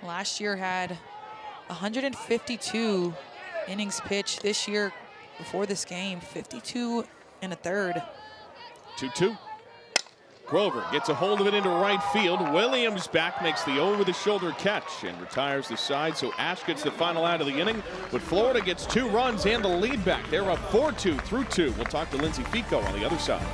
Last year had 152 innings pitched. This year, before this game, 52 1/3. 2-2. Grover gets a hold of it into right field. Williams back makes the over-the-shoulder catch and retires the side, so Ash gets the final out of the inning. But Florida gets 2 runs and the lead back. They're up 4-2 through 2. We'll talk to Lindsay Fico on the other side.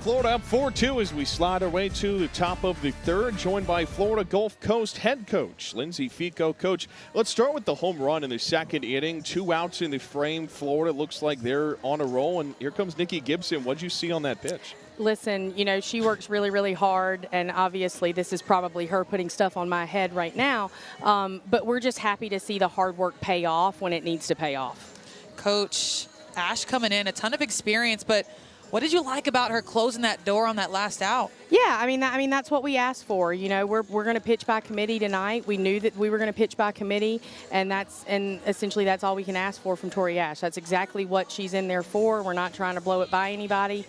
Florida up 4-2 as we slide our way to the top of the third, joined by Florida Gulf Coast head coach Lindsay Fico. Coach, let's start with the home run in the second inning. 2 outs in the frame. Florida looks like they're on a roll, and here comes Nikki Gibson. What'd you see on that pitch? Listen, you know, she works really, really hard, and obviously this is probably her putting stuff on my head right now, but we're just happy to see the hard work pay off when it needs to pay off. Coach Ash coming in, a ton of experience, but what did you like about her closing that door on that last out? Yeah, I mean that's what we asked for. You know, we're going to pitch by committee tonight. We knew that we were going to pitch by committee, and essentially that's all we can ask for from Tori Ash. That's exactly what she's in there for. We're not trying to blow it by anybody,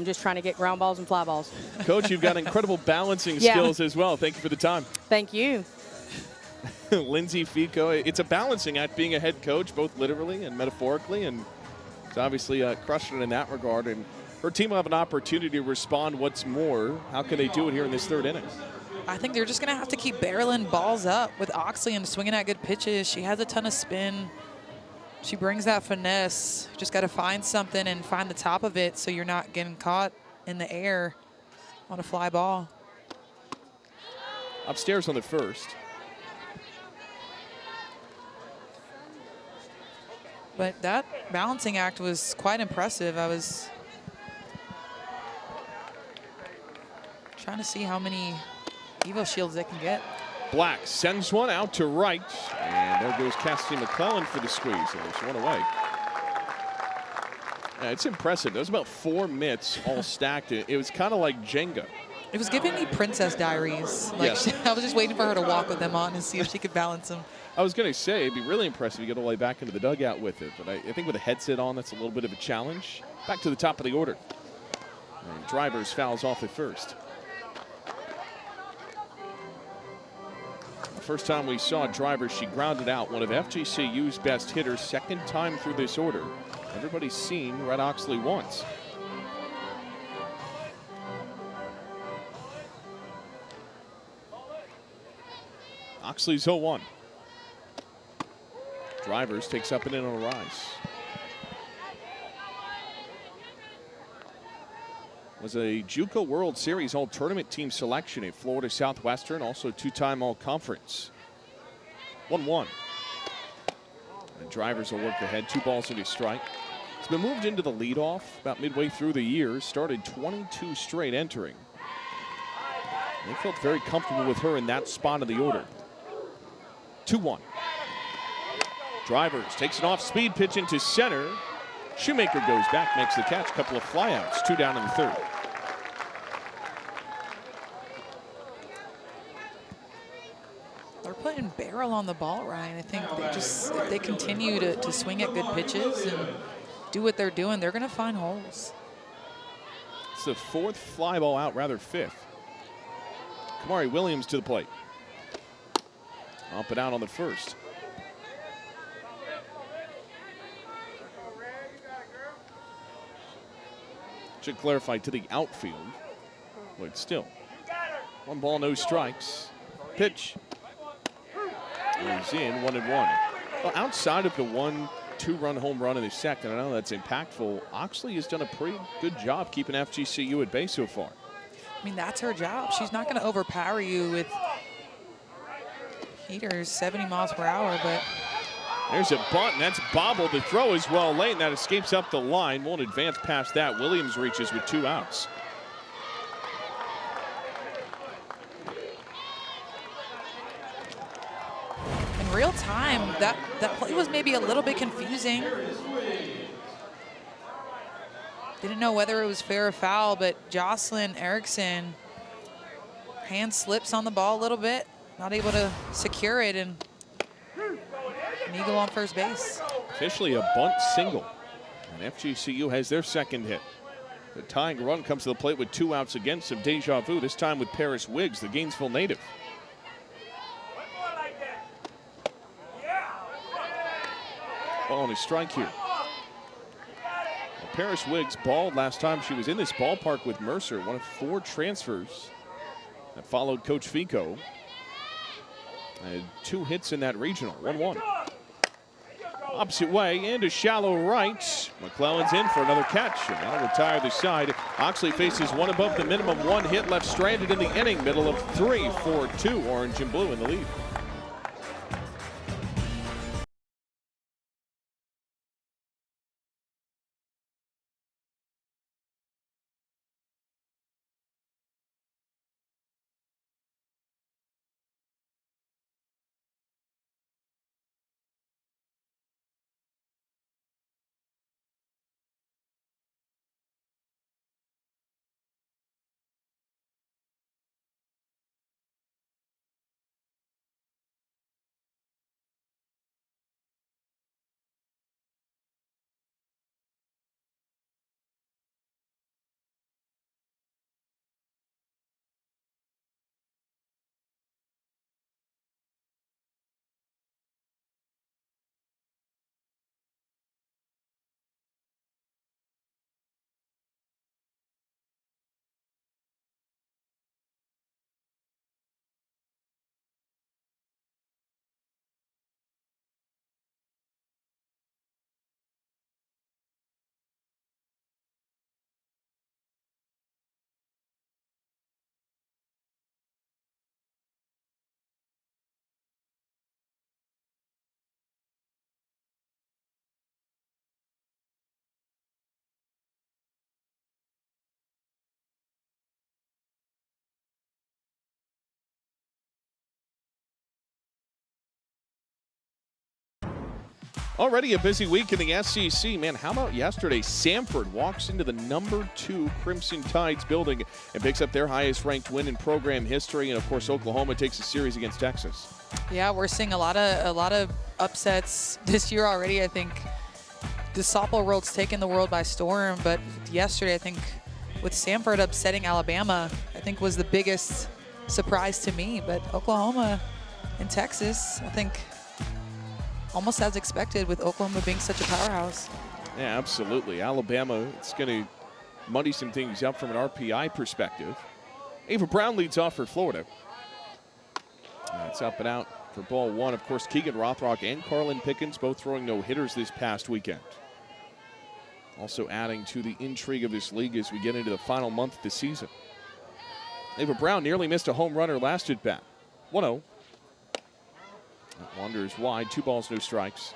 just trying to get ground balls and fly balls. Coach, you've got incredible balancing skills as well. Thank you for the time. Thank you. Lindsay Fico, it's a balancing act being a head coach, both literally and metaphorically, and it's obviously crushing it in that regard. And her team will have an opportunity to respond. What's more, how can they do it here in this third inning? I think they're just going to have to keep barreling balls up with Oxley and swinging at good pitches. She has a ton of spin. She brings that finesse. Just got to find something and find the top of it so you're not getting caught in the air on a fly ball. Upstairs on the first. But that balancing act was quite impressive. I was trying to see how many Evo shields they can get. Black sends one out to right, and there goes Cassidy McClellan for the squeeze. There's one away. Yeah, it's impressive. There was about 4 mitts all stacked. It was kind of like Jenga. It was giving me Princess Diaries. Like, yes. I was just waiting for her to walk with them on and see if she could balance them. I was going to say, it'd be really impressive if you get all the way back into the dugout with it, but I think with a headset on, that's a little bit of a challenge. Back to the top of the order. And Drivers fouls off at first. The first time we saw Drivers, she grounded out one of FGCU's best hitters, second time through this order. Everybody's seen Red Oxley once. Oxley's 0-1. Drivers takes up and in on a rise. Was a JUCO World Series All-Tournament team selection at Florida Southwestern, also 2-time All-Conference. 1-1. And Drivers will work ahead, 2 balls and a strike. It's been moved into the leadoff about midway through the year, started 22 straight entering. They felt very comfortable with her in that spot of the order. 2-1. Drivers takes an off-speed pitch into center. Shoemaker goes back, makes the catch. Couple of flyouts, 2 down in the third. They're putting barrel on the ball, Ryan. I think if they continue to swing at good pitches and do what they're doing, they're going to find holes. It's the 4th fly ball out, rather 5th. Kamari Williams to the plate. Up and out on the first. Should clarify to the outfield, but still. 1 ball, no strikes. Pitch. He's in, 1-1. Well, outside of the 1-2-run home run in the second, I know that's impactful. Oxley has done a pretty good job keeping FGCU at bay so far. I mean, that's her job. She's not going to overpower you with heaters 70 miles per hour, but there's a bunt, and that's bobbled. The throw is well late, and that escapes up the line. Won't advance past that. Williams reaches with 2 outs. in real time, that play was maybe a little bit confusing. Didn't know whether it was fair or foul, but Jocelyn Erickson hand slips on the ball a little bit, not able to secure it, and an eagle on first base. Officially a bunt single, and FGCU has their second hit. The tying run comes to the plate with 2 outs against him. Deja vu, this time with Paris Wiggs, the Gainesville native. Ball and a strike here. Well, Paris Wiggs balled last time she was in this ballpark with Mercer, one of 4 transfers that followed Coach Fico. And 2 hits in that regional, 1-1. Opposite way into shallow right. McClellan's in for another catch, and that'll retire the side. Oxley faces one above the minimum, one hit left stranded in the inning. Middle of 3, 4-2, orange and blue in the lead. Already a busy week in the SEC. Man, how about yesterday? Samford walks into the #2 Crimson Tides building and picks up their highest ranked win in program history. And of course, Oklahoma takes a series against Texas. Yeah, we're seeing a lot of upsets this year already. I think the softball world's taken the world by storm, but yesterday I think with Samford upsetting Alabama, I think was the biggest surprise to me. But Oklahoma and Texas, I think almost as expected with Oklahoma being such a powerhouse. Yeah, absolutely. Alabama, it's going to muddy some things up from an RPI perspective. Ava Brown leads off for Florida. It's up and out for ball one. Of course, Keegan Rothrock and Carlin Pickens both throwing no-hitters this past weekend. Also adding to the intrigue of this league as we get into the final month of the season. Ava Brown nearly missed a home run her last at bat. 1-0. That wanders wide, 2 balls, no strikes.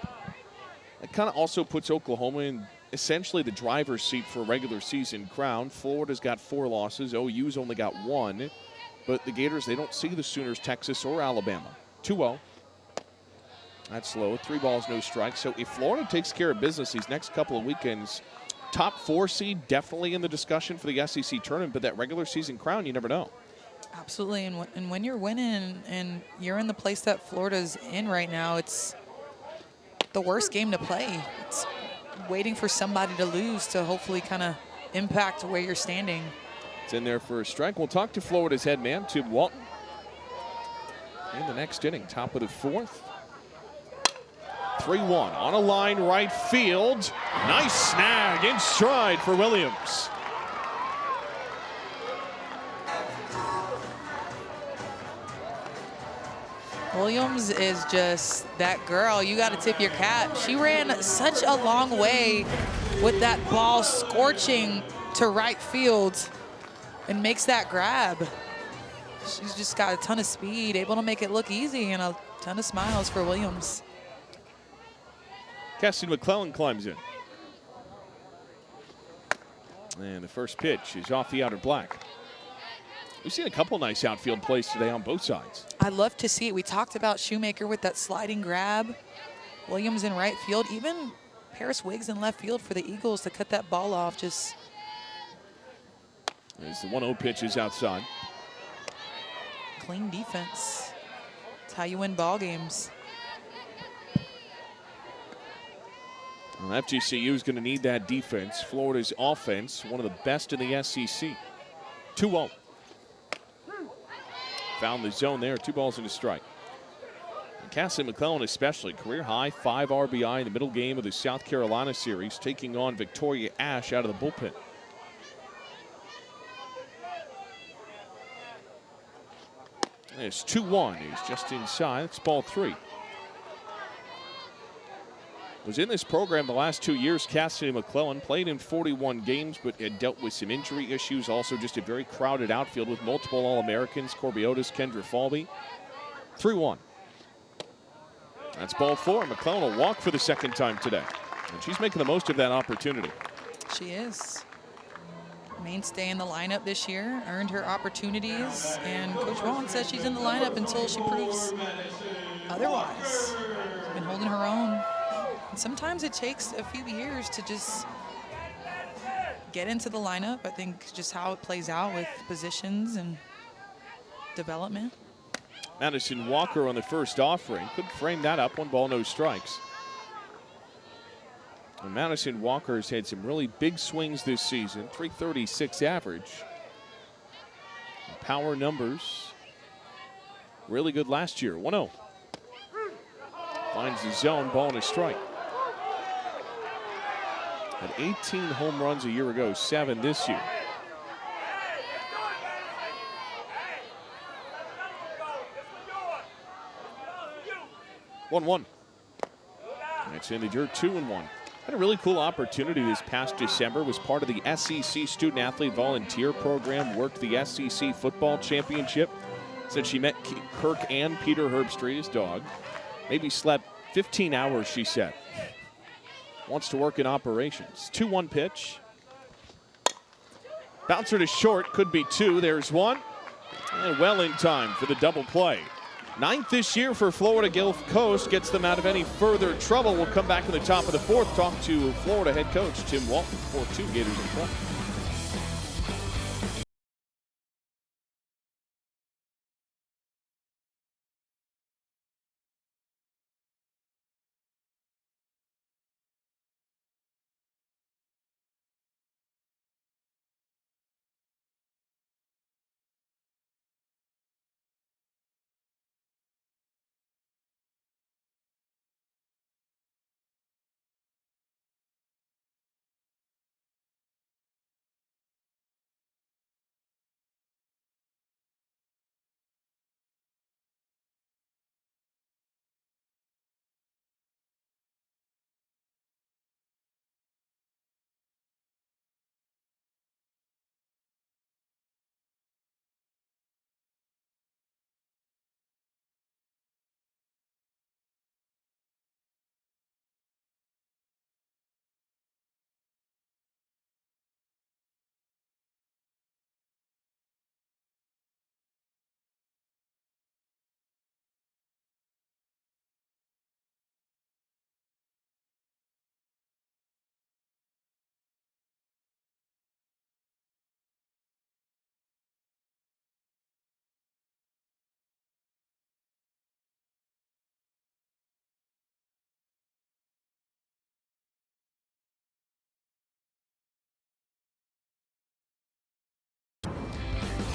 That kind of also puts Oklahoma in essentially the driver's seat for a regular season crown. Florida's got 4 losses. OU's only got 1. But the Gators, they don't see the Sooners, Texas, or Alabama. 2-0. That's slow. 3 balls, no strikes. So if Florida takes care of business these next couple of weekends, top 4 seed definitely in the discussion for the SEC tournament. But that regular season crown, you never know. Absolutely, and when you're winning and you're in the place that Florida's in right now, it's the worst game to play. It's waiting for somebody to lose to hopefully kind of impact where you're standing. It's in there for a strike. We'll talk to Florida's head man, Tim Walton, in the next inning, top of the 4th. 3-1 on a line right field. Nice snag in stride for Williams. Williams is just that girl. You got to tip your cap. She ran such a long way with that ball scorching to right field and makes that grab. She's just got a ton of speed, able to make it look easy, and a ton of smiles for Williams. Cassie McClellan climbs in. And the first pitch is off the outer black. We've seen a couple nice outfield plays today on both sides. I love to see it. We talked about Shoemaker with that sliding grab. Williams in right field. Even Paris Wiggs in left field for the Eagles to cut that ball off. Just as the 1-0 pitch is outside. Clean defense. It's how you win ball games. Well, FGCU is going to need that defense. Florida's offense, one of the best in the SEC. 2-0. Found the zone there, 2 balls and a strike. And Cassie McClellan especially, career high 5 RBI in the middle game of the South Carolina series, taking on Victoria Ash out of the bullpen. It's 2-1, he's just inside, it's ball 3. Was in this program the last 2 years. Cassidy McClellan played in 41 games, but had dealt with some injury issues. Also just a very crowded outfield with multiple All-Americans. Corby Otis, Kendra Falvey. 3-1. That's ball 4. McClellan will walk for the second time today. And she's making the most of that opportunity. She is. Mainstay in the lineup this year, earned her opportunities, and Coach Wallen says she's in the lineup until she proves otherwise. She's been holding her own. And sometimes it takes a few years to just get into the lineup. I think just how it plays out with positions and development. Madison Walker on the first offering. Couldn't frame that up. 1 ball, no strikes. And Madison Walker's had some really big swings this season. 336 average. Power numbers. Really good last year. 1-0. Finds the zone, ball and a strike. Had 18 home runs a year ago, 7 this year. One. That's in the dirt, 2-1. Had a really cool opportunity this past December. Was part of the SEC Student Athlete Volunteer Program. Worked the SEC Football Championship. Said she met Kirk and Peter Herbstreit, his dog. Maybe slept 15 hours, she said. Wants to work in operations. 2-1 pitch. Bouncer to short, could be 2. There's 1. And well in time for the double play. 9th this year for Florida Gulf Coast. Gets them out of any further trouble. We'll come back in the top of the 4th. Talk to Florida head coach Tim Walton. 4-2 Gators in front.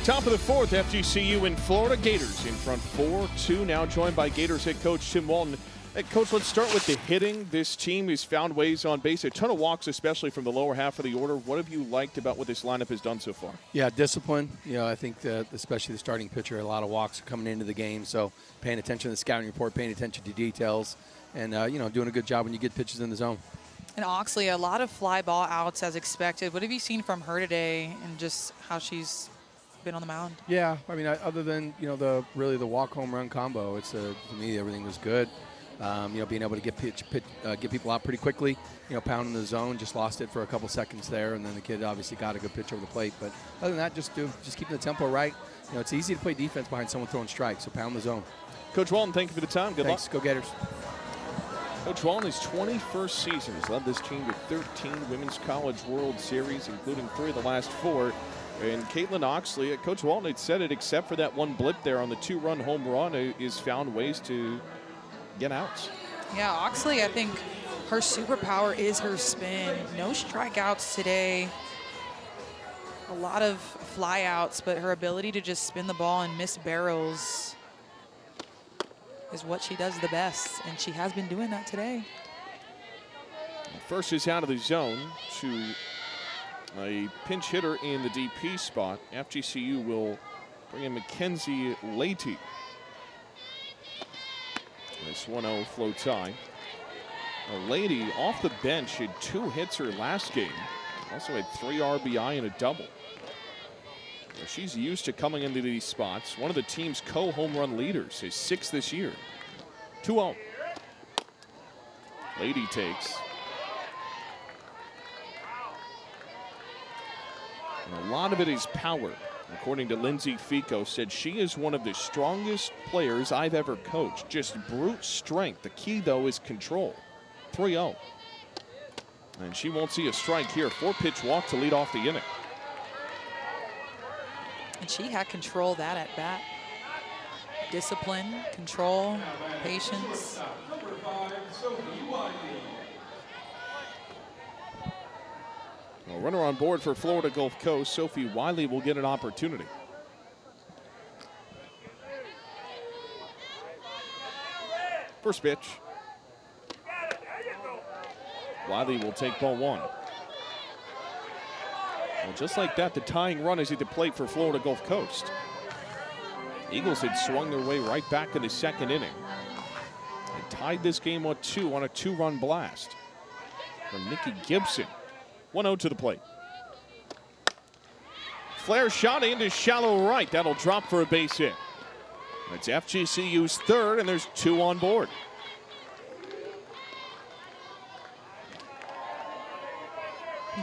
Top of the 4th, FGCU in Florida. Gators in front 4-2. Now joined by Gators head coach Tim Walton. Hey, Coach, let's start with the hitting. This team has found ways on base, a ton of walks, especially from the lower half of the order. What have you liked about what this lineup has done so far? Yeah, discipline. You know, I think that especially the starting pitcher, a lot of walks coming into the game. So paying attention to the scouting report, paying attention to details, and, you know, doing a good job when you get pitches in the zone. And Oxley, a lot of fly ball outs as expected. What have you seen from her today and just how she's been on the mound? Yeah, I mean, other than, you know, the walk home run combo, it's to me everything was good. You know, being able to get people out pretty quickly, you know, pounding the zone, just lost it for a couple seconds there, and then the kid obviously got a good pitch over the plate. But other than that, just keeping the tempo right. You know, it's easy to play defense behind someone throwing strikes, so pound the zone. Coach Walton, thank you for the time. Good luck. Thanks. Go Gators. Coach Walton, his 21st season, has led this team to 13 Women's College World Series, including 3 of the last 4. And Caitlin Oxley, Coach Walton had said it, except for that one blip there on the 2-run home run, is found ways to get outs. Yeah, Oxley, I think her superpower is her spin. No strikeouts today. A lot of flyouts, but her ability to just spin the ball and miss barrels is what she does the best, and she has been doing that today. First is out of the zone to a pinch hitter in the DP spot. FGCU will bring in Mackenzie Leahy. This 1-0 floats high. A lady off the bench had 2 hits her last game. Also had 3 RBI and a double. She's used to coming into these spots. One of the team's co-home run leaders, his 6th this year. 2-0. Lady takes. And a lot of it is power. According to Lindsay Fico, said she is one of the strongest players I've ever coached. Just brute strength. The key, though, is control. 3-0. And she won't see a strike here. 4-pitch walk to lead off the inning. And she had control that at bat. Discipline, control, patience. A runner on board for Florida Gulf Coast. Sophie Wiley will get an opportunity. First pitch. Wiley will take ball 1. Well, just like that, the tying run is at the plate for Florida Gulf Coast. Eagles had swung their way right back in the 2nd inning. They tied this game 1-2 on a 2-run blast from Nikki Gibson. 1-0 to the plate. Flare shot into shallow right. That'll drop for a base hit. It's FGCU's 3rd, and there's 2 on board.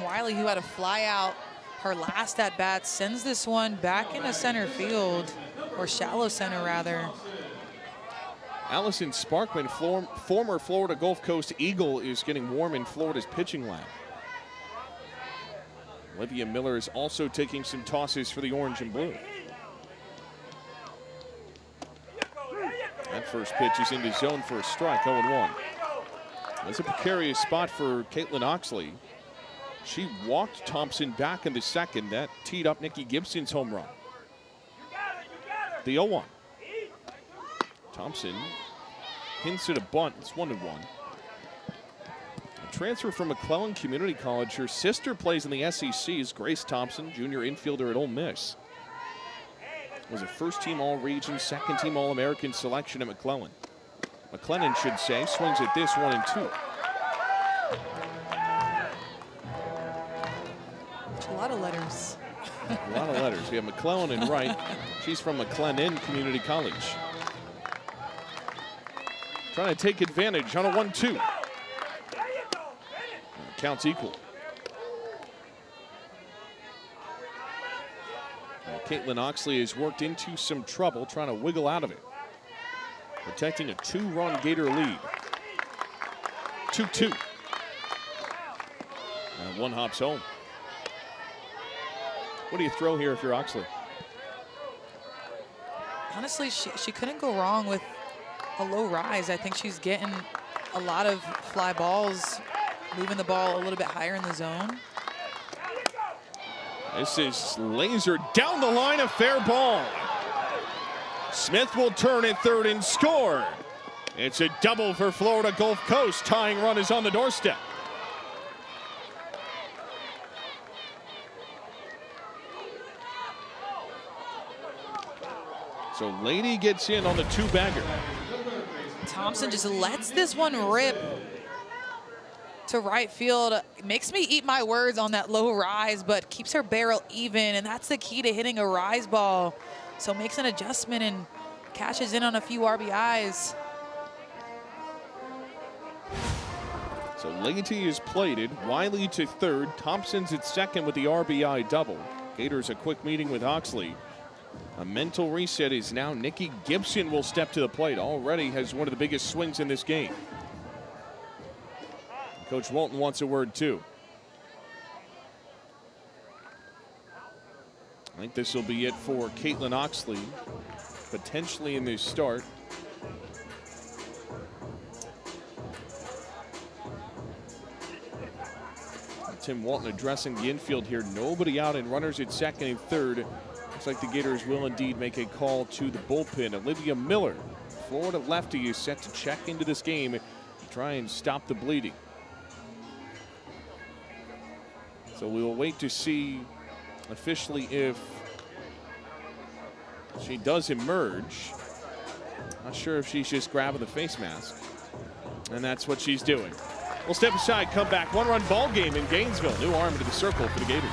Wiley, who had a fly out her last at bat, sends this one back into center field, or shallow center rather. Allison Sparkman, former Florida Gulf Coast Eagle, is getting warm in Florida's pitching lab. Olivia Miller is also taking some tosses for the orange and blue. That first pitch is into zone for a strike, 0-1. That's a precarious spot for Caitlin Oxley. She walked Thompson back in the 2nd. That teed up Nikki Gibson's home run. The 0-1. Thompson hints at a bunt. It's 1-1. A transfer from McClellan Community College. Her sister plays in the SEC is Grace Thompson, junior infielder at Ole Miss. Was a first-team All-Region, second-team All-American selection at McClellan. McClellan should say, swings at this 1-2. A lot of letters. A lot of letters. We have McClellan and Wright. She's from McLennan Community College. Trying to take advantage on a 1-2. Counts equal. Caitlin Oxley has worked into some trouble trying to wiggle out of it. Protecting a 2-run Gator lead. 2-2. And 1 hops home. What do you throw here if you're Oxley? Honestly, she couldn't go wrong with a low rise. I think she's getting a lot of fly balls, moving the ball a little bit higher in the zone. This is laser down the line, a fair ball. Smith will turn at 3rd and score. It's a double for Florida Gulf Coast. Tying run is on the doorstep. So Lady gets in on the 2-bagger. Thompson just lets this one rip to right field. Makes me eat my words on that low rise, but keeps her barrel even, and that's the key to hitting a rise ball. So makes an adjustment and cashes in on a few RBIs. So Legacy is plated. Wiley to 3rd. Thompson's at 2nd with the RBI double. Gators a quick meeting with Oxley. A mental reset is now Nikki Gibson will step to the plate. Already has one of the biggest swings in this game. Coach Walton wants a word too. I think this will be it for Caitlin Oxley, potentially in this start. Tim Walton addressing the infield here. Nobody out and runners at 2nd and 3rd. Looks like the Gators will indeed make a call to the bullpen. Olivia Miller, Florida lefty, is set to check into this game to try and stop the bleeding. So we will wait to see officially if she does emerge. Not sure if she's just grabbing the face mask. And that's what she's doing. We'll step aside, come back. One-run ball game in Gainesville. New arm into the circle for the Gators.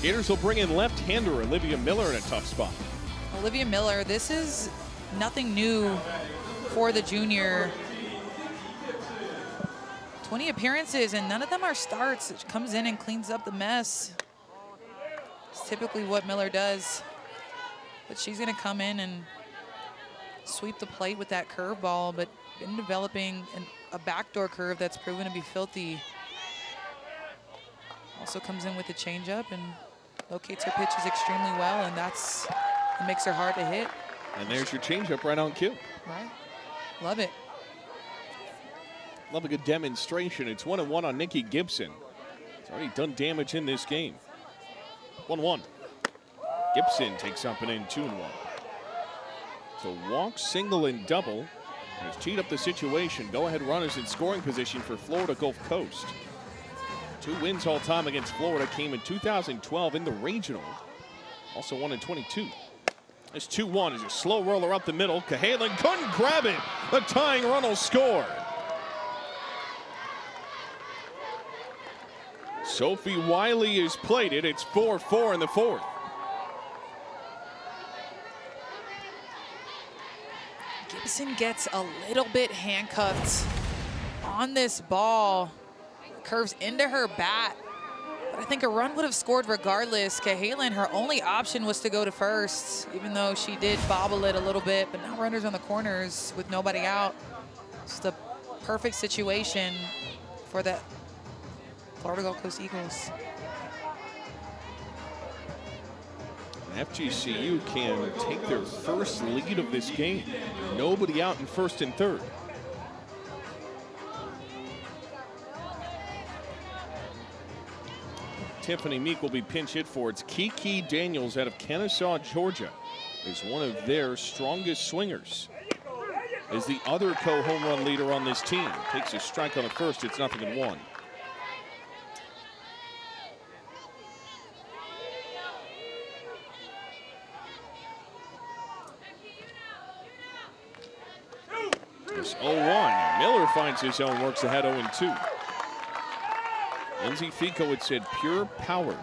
Gators will bring in left-hander Olivia Miller in a tough spot. Olivia Miller, this is nothing new for the junior. 20 appearances, and none of them are starts. She comes in and cleans up the mess. It's typically what Miller does. But she's going to come in and sweep the plate with that curveball, but been developing a backdoor curve that's proven to be filthy. Also comes in with a changeup and locates her pitches extremely well, and that's what makes her hard to hit. And there's your changeup right on cue. Right. Love it. Love a good demonstration. It's 1-1 on Nikki Gibson. It's already done damage in this game. 1-1. Gibson takes up and in 2-1. So walk, single, and double has teed up the situation. Go-ahead runners in scoring position for Florida Gulf Coast. 2 wins all time against Florida came in 2012 in the regional. Also won in 22. This 2-1 is a slow roller up the middle. Cahalan couldn't grab it. The tying run will score. Sophie Wiley is plated. It's 4-4 in the 4th. Gibson gets a little bit handcuffed on this ball. Curves into her bat. But I think a run would have scored regardless. Cahalan, her only option was to go to first, even though she did bobble it a little bit. But now runners on the corners with nobody out. It's the perfect situation for the Florida Gulf Coast Eagles. FGCU can take their first lead of this game. Nobody out in first and third. Tiffany Meek will be pinch hit for. It's Kiki Daniels out of Kennesaw, Georgia, is one of their strongest swingers. Is the other co-home run leader on this team. Takes a strike on the first. It's 0-1. It's 0-1. Miller finds his own, works ahead 0-2. Lindsay Fico had said pure power.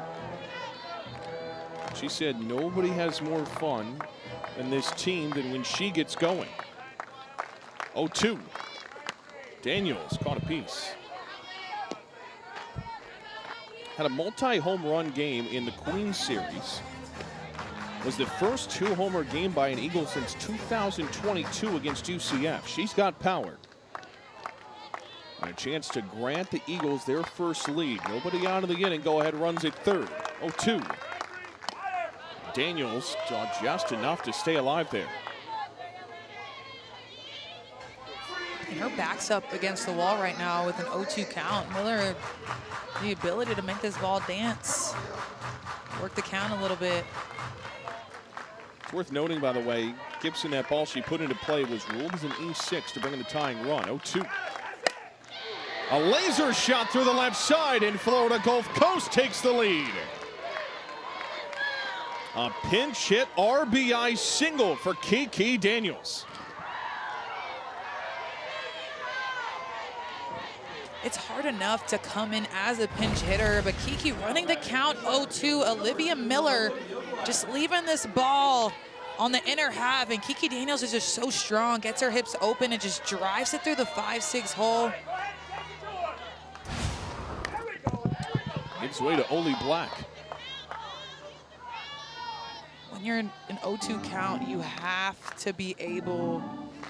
She said nobody has more fun in this team than when she gets going. 0-2. Daniels caught a piece. Had a multi-home run game in the Queens Series. Was the first 2-homer game by an Eagle since 2022 against UCF. She's got power. And a chance to grant the Eagles their first lead. Nobody out of the inning. Go ahead runs at third. 0-2. Daniels saw just enough to stay alive there. And her back's up against the wall right now with an 0-2 count. Miller, the ability to make this ball dance. Work the count a little bit. It's worth noting, by the way, Gibson, that ball she put into play was ruled as an E6 to bring in the tying run. 0-2. A laser shot through the left side, and Florida Gulf Coast takes the lead. A pinch hit RBI single for Kiki Daniels. It's hard enough to come in as a pinch hitter, but Kiki running the count 0-2. Olivia Miller just leaving this ball on the inner half, and Kiki Daniels is just so strong, gets her hips open and just drives it through the 5-6 hole. Gives way to Oli Black. When you're in an 0-2 count, you have to be able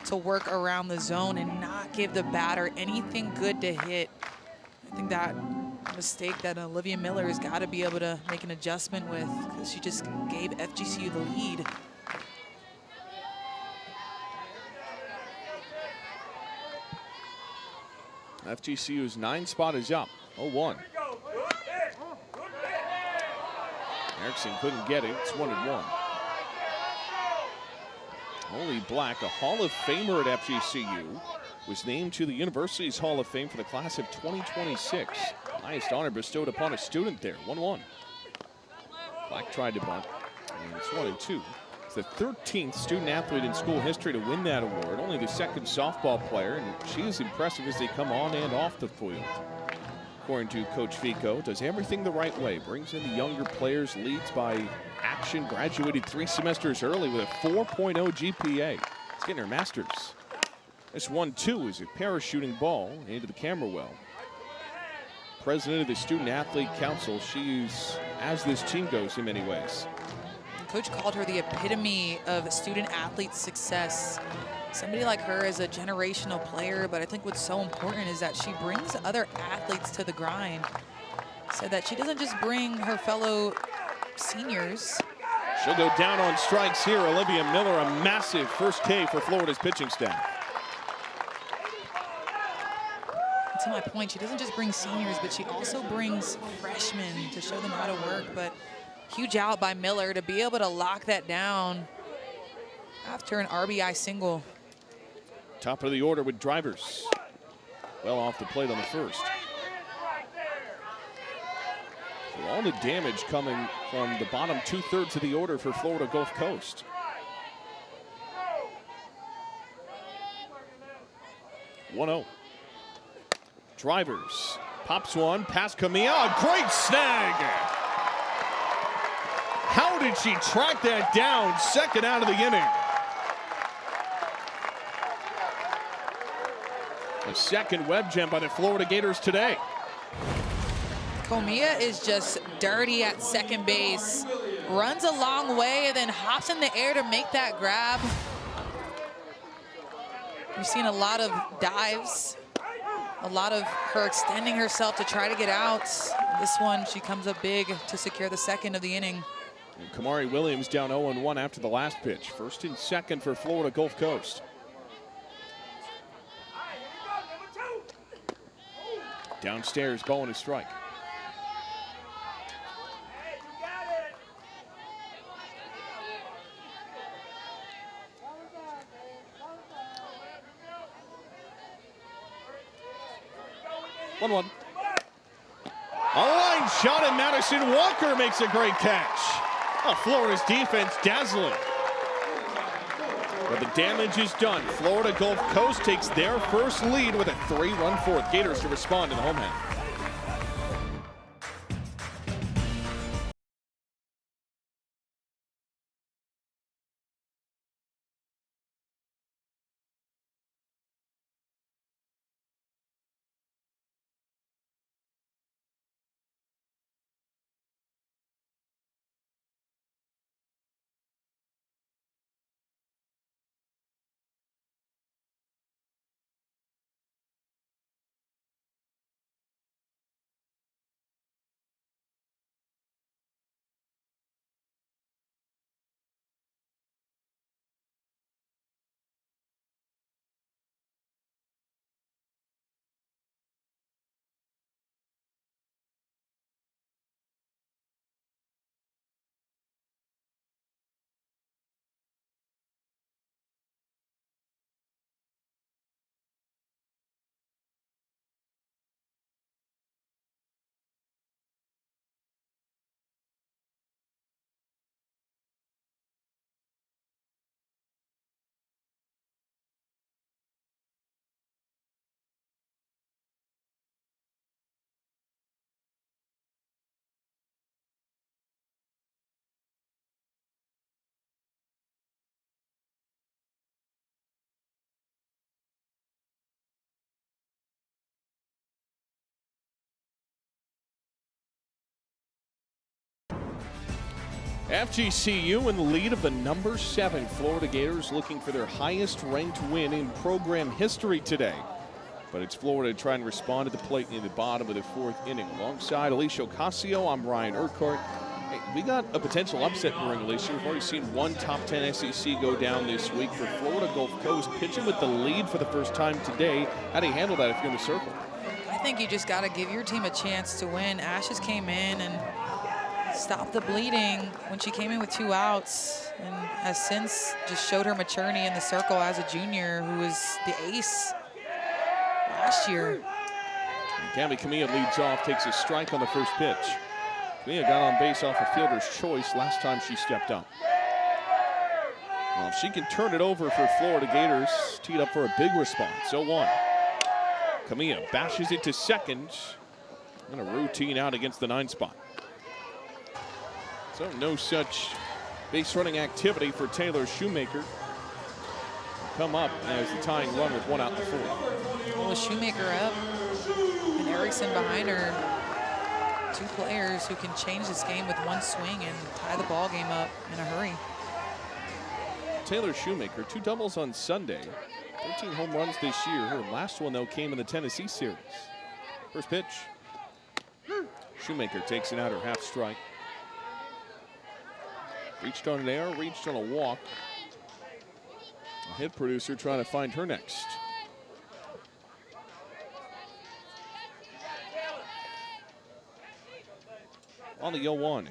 to work around the zone and not give the batter anything good to hit. I think that mistake that Olivia Miller has got to be able to make an adjustment with, because she just gave FGCU the lead. FGCU's 9 spot is up, 0-1. Erickson couldn't get it, it's 1-1. Oli Black, a Hall of Famer at FGCU, was named to the university's Hall of Fame for the class of 2026. Highest honor bestowed upon a student there, 1-1. Black tried to bunt, and it's 1-2. It's the 13th student athlete in school history to win that award, only the 2nd softball player, and she is impressive as they come on and off the field. According to Coach Fico, does everything the right way, brings in the younger players, leads by action, graduated 3 semesters early with a 4.0 GPA. It's getting her master's. This 1-2 is a parachuting ball into the camera well. President of the Student Athlete Council, she's as this team goes in many ways. Coach called her the epitome of student athlete success. Somebody like her is a generational player, but I think what's so important is that she brings other athletes to the grind. So that she doesn't just bring her fellow seniors. She'll go down on strikes here. Olivia Miller, a massive first K for Florida's pitching staff. To my point, she doesn't just bring seniors, but she also brings freshmen to show them how to work. But huge out by Miller to be able to lock that down after an RBI single. Top of the order with drivers. Well off the plate on the first. So all the damage coming from the bottom 2/3 of the order for Florida Gulf Coast. (1-0). Drivers. Pops one past Camilla. Great snag. How did she track that down? Second out of the inning. The second web gem by the Florida Gators today. Comia is just dirty at second base. Runs a long way and then hops in the air to make that grab. We've seen a lot of dives, a lot of her extending herself to try to get out. This one, she comes up big to secure the second of the inning. And Kamari Williams down 0-1 after the last pitch. First and second for Florida Gulf Coast. Downstairs, ball and a strike. A line shot, and Madison Walker makes a great catch. Oh, Florida's defense dazzling. But the damage is done. Florida Gulf Coast takes their first lead with a 3-run fourth. Gators to respond in the home half. FGCU in the lead of the number 7 Florida Gators, looking for their highest ranked win in program history today. But it's Florida trying to respond to the plate in the bottom of the 4th inning. Alongside Alicia Ocasio, I'm Ryan Urquhart. Hey, we got a potential upset brewing, Alicia. We've already seen one top 10 SEC go down this week for Florida Gulf Coast, pitching with the lead for the first time today. How do you handle that if you're in the circle? I think you just got to give your team a chance to win. Ashes came in and stopped the bleeding when she came in with 2 outs, and has since just showed her maturity in the circle as a junior, who was the ace last year. Gabby Camilla leads off, takes a strike on the first pitch. Camilla got on base off a fielder's choice last time she stepped up. Well, if she can turn it over for Florida Gators, teed up for a big response. 0-1. Camilla bashes it to second, and a routine out against the 9 spot. So no such base running activity for Taylor Shoemaker. Come up as the tying run with 1 out in the 4th. Well, Shoemaker up and Erickson behind her. 2 players who can change this game with 1 swing and tie the ball game up in a hurry. Taylor Shoemaker, 2 doubles on Sunday, 13 home runs this year. Her last one, though, came in the Tennessee series. First pitch. Shoemaker takes it out, her half strike. Reached on an error, reached on a walk. A hit producer trying to find her next. On the 0-1.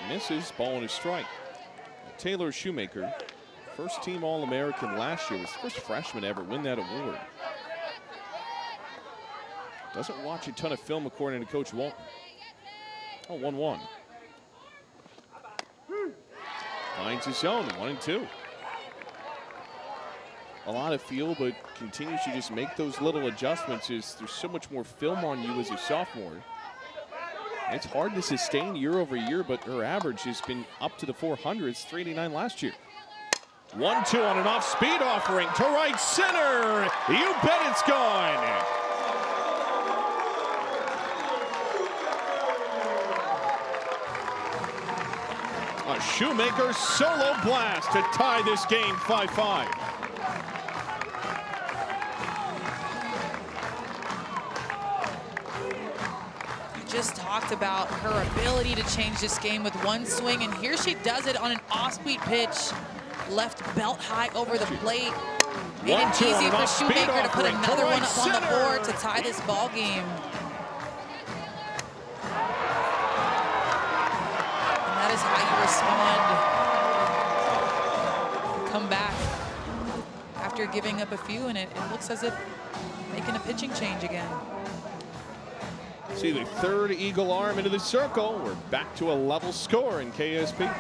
Misses, ball and a strike. Taylor Shoemaker, first team All-American last year, was the first freshman to ever win that award. Doesn't watch a ton of film according to Coach Walton. Oh, 1-1. Finds his zone, 1-2. A lot of feel, but continues to just make those little adjustments as there's so much more film on you as a sophomore. It's hard to sustain year over year, but her average has been up to the 400s, 389 last year. 1-2 on an off-speed offering to right center. You bet it's gone. A Shoemaker solo blast to tie this game 5-5. Just talked about her ability to change this game with 1 swing, and here she does it on an off-speed pitch. Left belt high over the plate. Made it easy for Shoemaker to put another one up on the board to tie this ball game. And that is how you respond. Come back after giving up a few, and it looks as if making a pitching change again. See the 3rd eagle arm into the circle. We're back to a level score in KSP.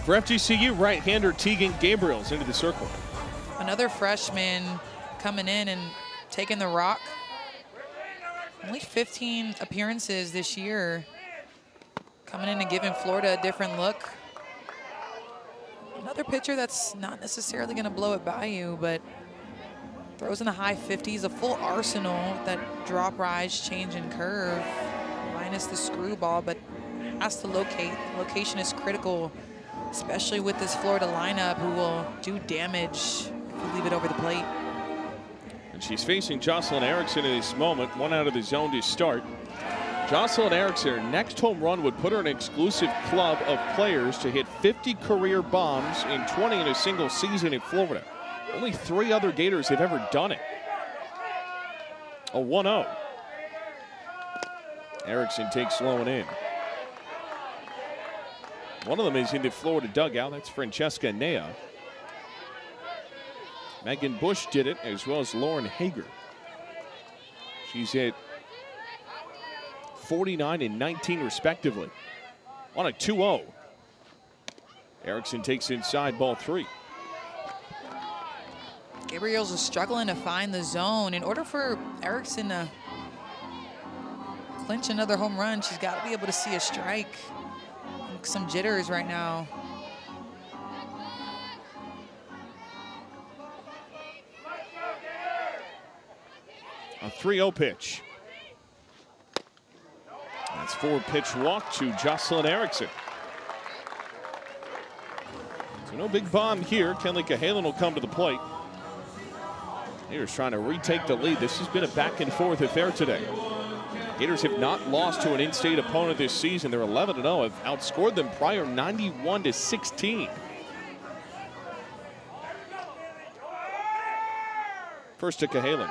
For FGCU, right-hander Tegan Gabriels into the circle. Another freshman coming in and taking the rock. Only 15 appearances this year. Coming in and giving Florida a different look. Another pitcher that's not necessarily going to blow it by you, but throws in the high 50s, a full arsenal. That drop, rise, change, and curve, minus the screwball, but has to locate. Location is critical especially with this Florida lineup who will do damage if you leave it over the plate. And she's facing Jocelyn Erickson in this moment. One out of the zone to start. Jocelyn Erickson, her next home run would put her in an exclusive club of players to hit 50 career bombs in 20 in a single season in Florida. Only 3 other Gators have ever done it. A 1-0. Erickson takes low and in. One of them is in the Florida dugout. That's Francesca Nea. Megan Bush did it, as well as Lauren Hager. She's hit 49 and 19 respectively. On a 2-0. Erickson takes inside, ball 3. Gabriel's struggling to find the zone. In order for Erickson to clinch another home run, she's got to be able to see a strike. Some jitters right now. A 3-0 pitch. That's 4-pitch walk to Jocelyn Erickson. So no big bomb here. Kenleigh Cahalan will come to the plate. Gators trying to retake the lead. This has been a back and forth affair today. Gators have not lost to an in-state opponent this season. They're 11-0, have outscored them prior 91-16. First to Cahalan.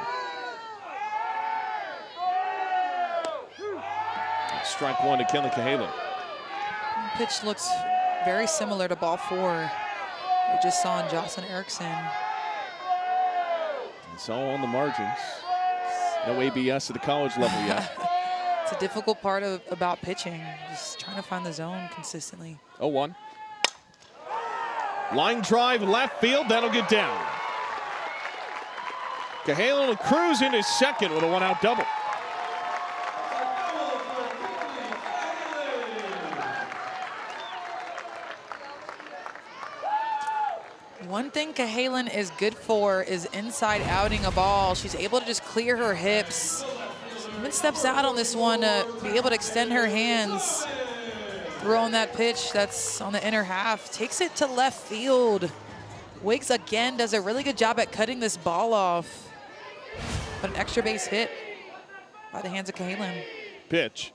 Strike 1 to Kenleigh Cahalan. Pitch looks very similar to ball 4 we just saw in Jocelyn Erickson. It's all on the margins. No ABS at the college level yet. It's a difficult part about pitching, just trying to find the zone consistently. 0-1. Line drive left field, that'll get down. Cahalan will cruise into second with a 1-out double. One thing Cahalan is good for is inside outing a ball. She's able to just clear her hips. She even steps out on this one to be able to extend her hands. Throwing that pitch that's on the inner half. Takes it to left field. Wiggs again does a really good job at cutting this ball off. But an extra base hit by the hands of Cahalan. Pitch.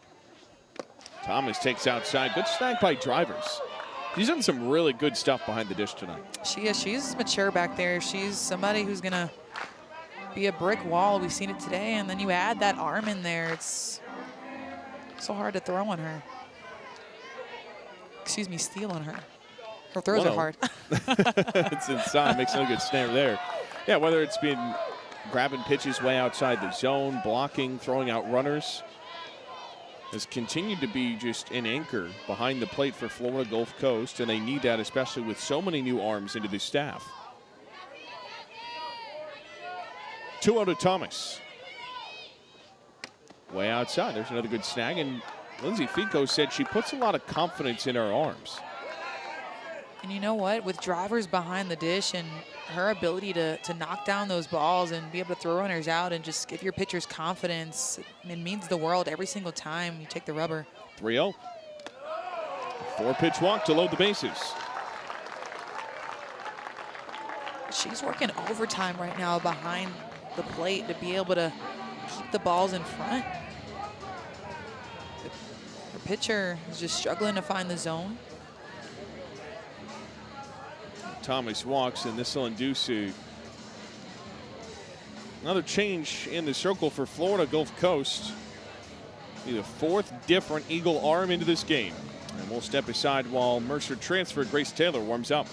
Thomas takes outside. Good snag by Drivers. She's done some really good stuff behind the dish tonight. She is. She's mature back there. She's somebody who's going to be a brick wall. We've seen it today. And then you add that arm in there. It's so hard to throw on her. Excuse me, steal on her. Her throws are hard. It's inside. Makes no good snare there. Yeah, whether it's been grabbing pitches way outside the zone, blocking, throwing out runners, has continued to be just an anchor behind the plate for Florida Gulf Coast, and they need that, especially with so many new arms into the staff. 2-0 to Thomas. Way outside. There's another good snag, and Lindsay Fico said she puts a lot of confidence in her arms. And you know what? With Drivers behind the dish and her ability to knock down those balls and be able to throw runners out and just give your pitchers confidence, it means the world every single time you take the rubber. 3-0. 4-pitch walk to load the bases. She's working overtime right now behind the plate to be able to keep the balls in front. Her pitcher is just struggling to find the zone. Thomas walks, and this will induce another change in the circle for Florida Gulf Coast. Be the 4th different Eagle arm into this game. And we'll step aside while Mercer transfer Grace Taylor warms up.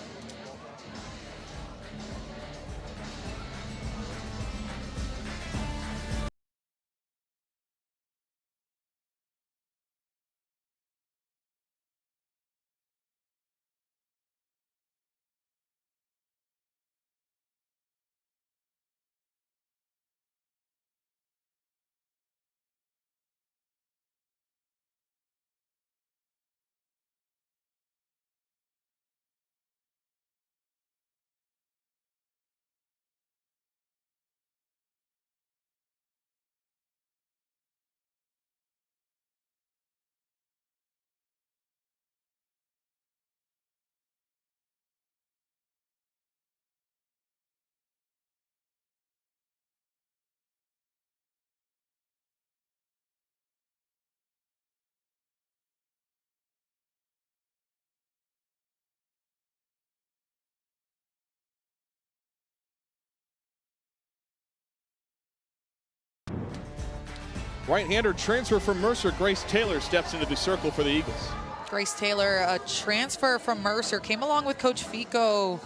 Right-hander transfer from Mercer, Grace Taylor, steps into the circle for the Eagles. Grace Taylor, a transfer from Mercer, came along with Coach Fico.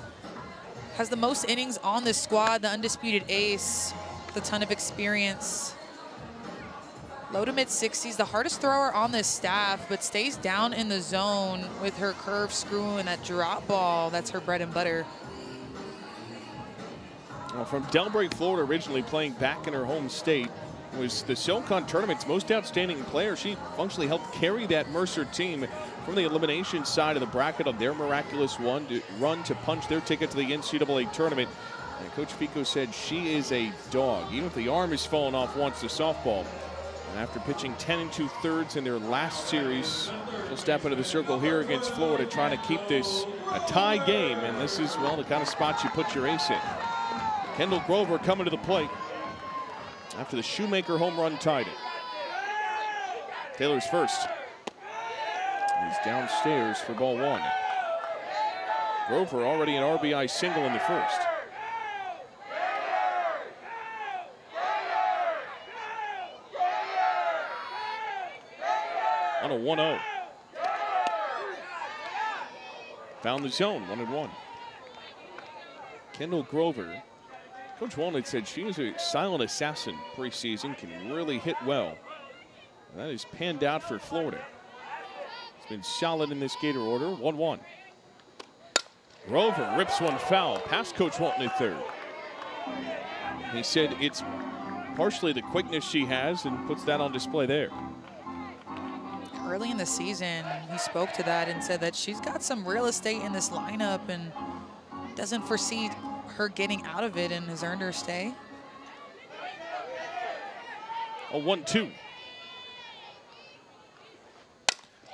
Has the most innings on this squad, the undisputed ace, with a ton of experience. Low to mid 60s, the hardest thrower on this staff, but stays down in the zone with her curve screw and that drop ball. That's her bread and butter. Well, from Delbray, Florida, originally playing back in her home state, was the SoCon tournament's most outstanding player. She functionally helped carry that Mercer team from the elimination side of the bracket on their miraculous run to punch their ticket to the NCAA tournament. And Coach Fico said she is a dog, even if the arm has fallen off once to softball. And after pitching 10 2/3 in their last series, she'll step into the circle here against Florida, trying to keep this a tie game. And this is, well, the kind of spot you put your ace in. Kendall Grover coming to the plate after the Shoemaker home run tied it. Taylor's first. He's downstairs for ball one. Grover already an RBI single in the first. On a 1-0. Found the zone, 1-1. Kendall Grover. Coach Walnut said she was a silent assassin preseason, can really hit well. And that has panned out for Florida. It's been solid in this Gator order, 1-1. Grover rips one foul past Coach Walton at third. He said it's partially the quickness she has and puts that on display there. Early in the season, he spoke to that and said that she's got some real estate in this lineup and doesn't foresee her getting out of it and has earned her stay. A 1-2.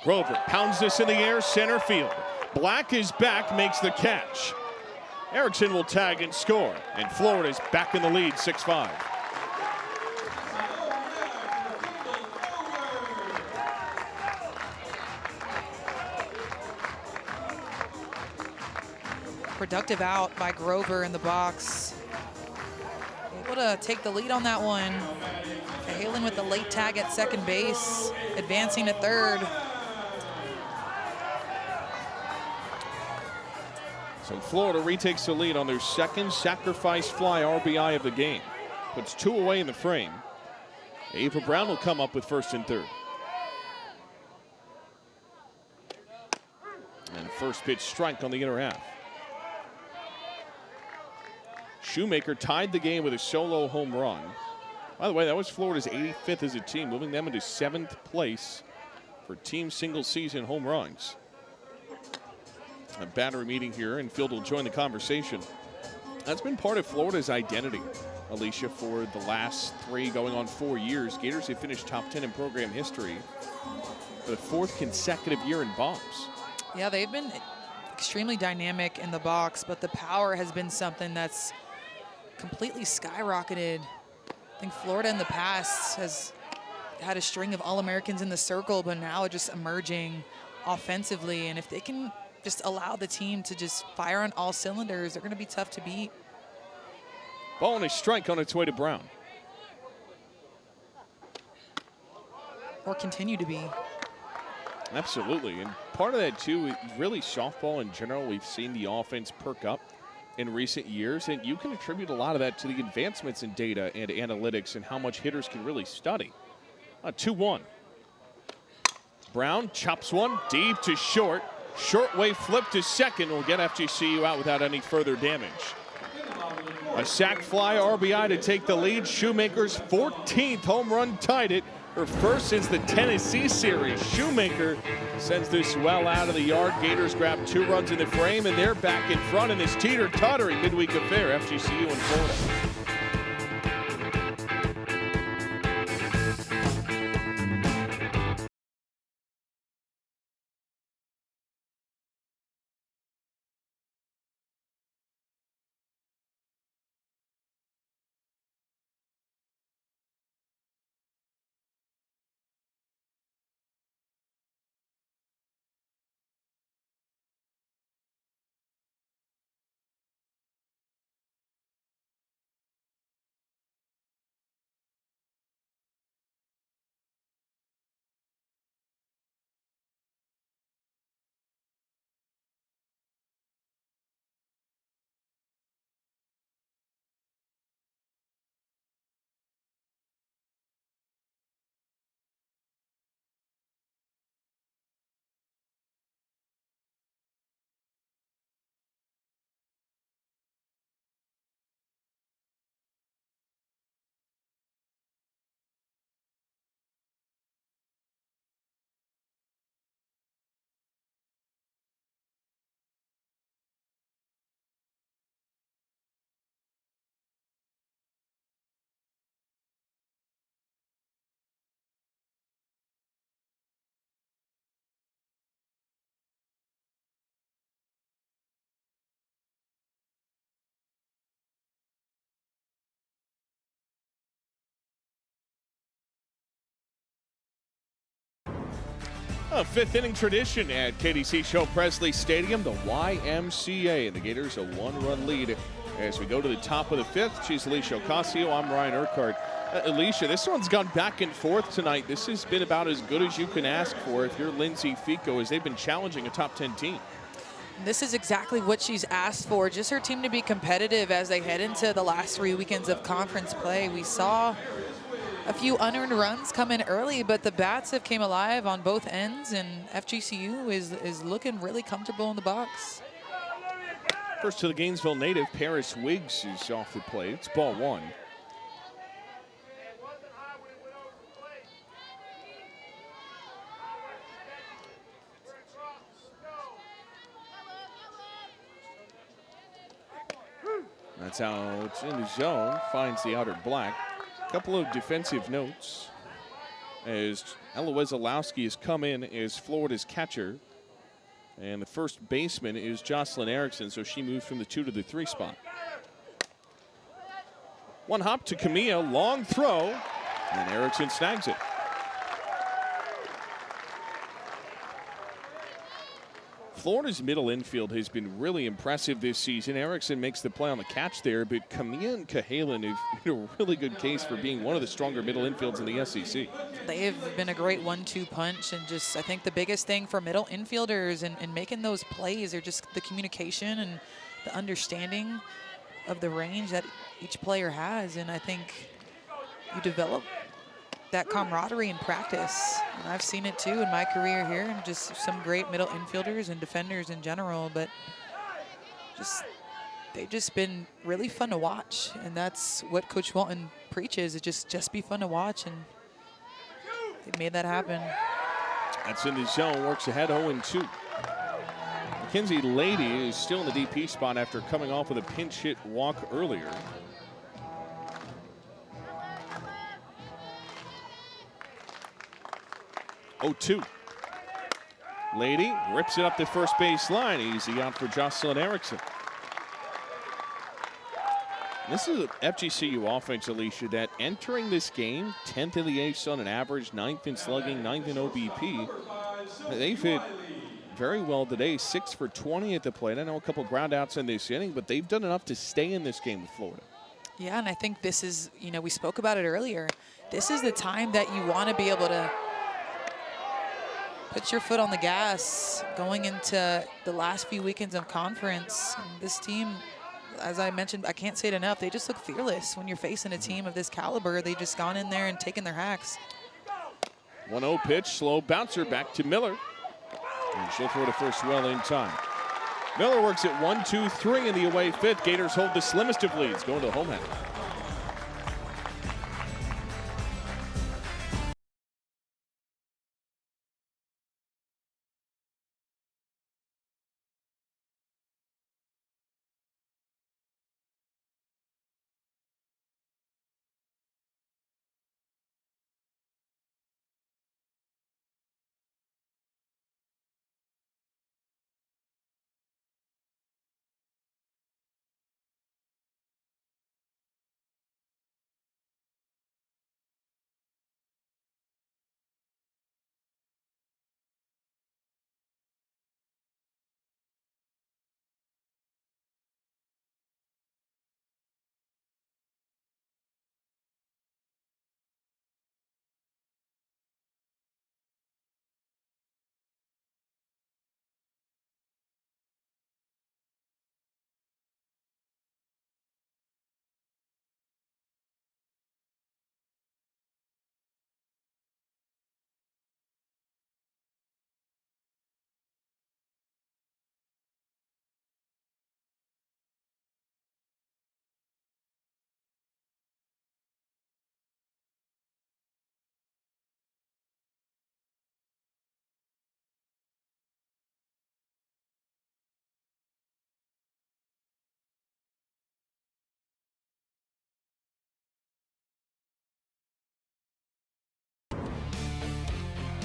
Grover pounds this in the air, center field. Black is back, makes the catch. Erickson will tag and score, and Florida's back in the lead, 6-5. Productive out by Grover in the box. Able to take the lead on that one. Halen with the late tag at second base, advancing to third. So Florida retakes the lead on their second sacrifice fly RBI of the game. Puts two away in the frame. Ava Brown will come up with first and third. And first pitch strike on the inner half. Shoemaker tied the game with a solo home run. By the way, that was Florida's 85th as a team, moving them into 7th place for team single season home runs. A battery meeting here, and Field will join the conversation. That's been part of Florida's identity, Alicia, for the last 3 going on 4 years. Gators have finished top 10 in program history for the 4th consecutive year in bombs. Yeah, they've been extremely dynamic in the box, but the power has been something that's completely skyrocketed. I think Florida in the past has had a string of All-Americans in the circle, but now just emerging offensively. And if they can just allow the team to just fire on all cylinders, they're going to be tough to beat. Ball and a strike on its way to Brown. Or continue to be. Absolutely, and part of that too is really softball in general. We've seen the offense perk up in recent years, and you can attribute a lot of that to the advancements in data and analytics and how much hitters can really study. 2-1. Brown chops one deep to short. Short way flip to second will get FGCU out without any further damage. A sac fly RBI to take the lead. Shoemaker's 14th home run tied it. Her first since the Tennessee series. Shoemaker sends this well out of the yard. Gators grab 2 runs in the frame, and they're back in front in this teeter-tottering midweek affair. FGCU in Florida. A fifth inning tradition at KDC Show Presley Stadium, the YMCA. And the Gators a one-run lead as we go to the top of the fifth. She's Alicia Ocasio. I'm Ryan Urquhart. Alicia, this one's gone back and forth tonight. This has been about as good as you can ask for if you're Lindsay Fico, as they've been challenging a top 10 team. This is exactly what she's asked for, just her team to be competitive as they head into the last 3 weekends of conference play. We saw a few unearned runs come in early, but the bats have came alive on both ends, and FGCU is looking really comfortable in the box. First to the Gainesville native, Paris Wiggs is off the plate. It's ball one. That's out in the zone, finds the outer black. Couple of defensive notes as Ella Wesolowski has come in as Florida's catcher. And the first baseman is Jocelyn Erickson, so she moves from the 2 to the 3 spot. One hop to Camilla, long throw, and Erickson snags it. Florida's middle infield has been really impressive this season. Erickson makes the play on the catch there, but Camilla and Cahalan have made a really good case for being one of the stronger middle infields in the SEC. They have been a great 1-2 punch, and just I think the biggest thing for middle infielders and making those plays are just the communication and the understanding of the range that each player has. And I think you develop that camaraderie in practice. And I've seen it too in my career here, and just some great middle infielders and defenders in general, but they've just been really fun to watch. And that's what Coach Walton preaches, is just be fun to watch, and they made that happen. That's in the zone, works ahead 0-2. Mackenzie Lady is still in the DP spot after coming off with a pinch hit walk earlier. Oh, 2. Lady rips it up the first base line. Easy out for Jocelyn Erickson. This is an FGCU offense, Alicia, that entering this game, 10th in the ACE on an average, 9th in slugging, 9th in OBP. They've hit very well today, 6 for 20 at the plate. I know a couple ground outs in this inning, but they've done enough to stay in this game with Florida. Yeah, and I think this is, we spoke about it earlier. This is the time that you want to be able to put your foot on the gas going into the last few weekends of conference. And this team, as I mentioned, I can't say it enough, they just look fearless when you're facing a team of this caliber. They just gone in there and taken their hacks. 1-0 pitch, slow bouncer back to Miller. And she'll throw to first well in time. Miller works at 1-2-3 in the away fifth. Gators hold the slimmest of leads, going to the home half.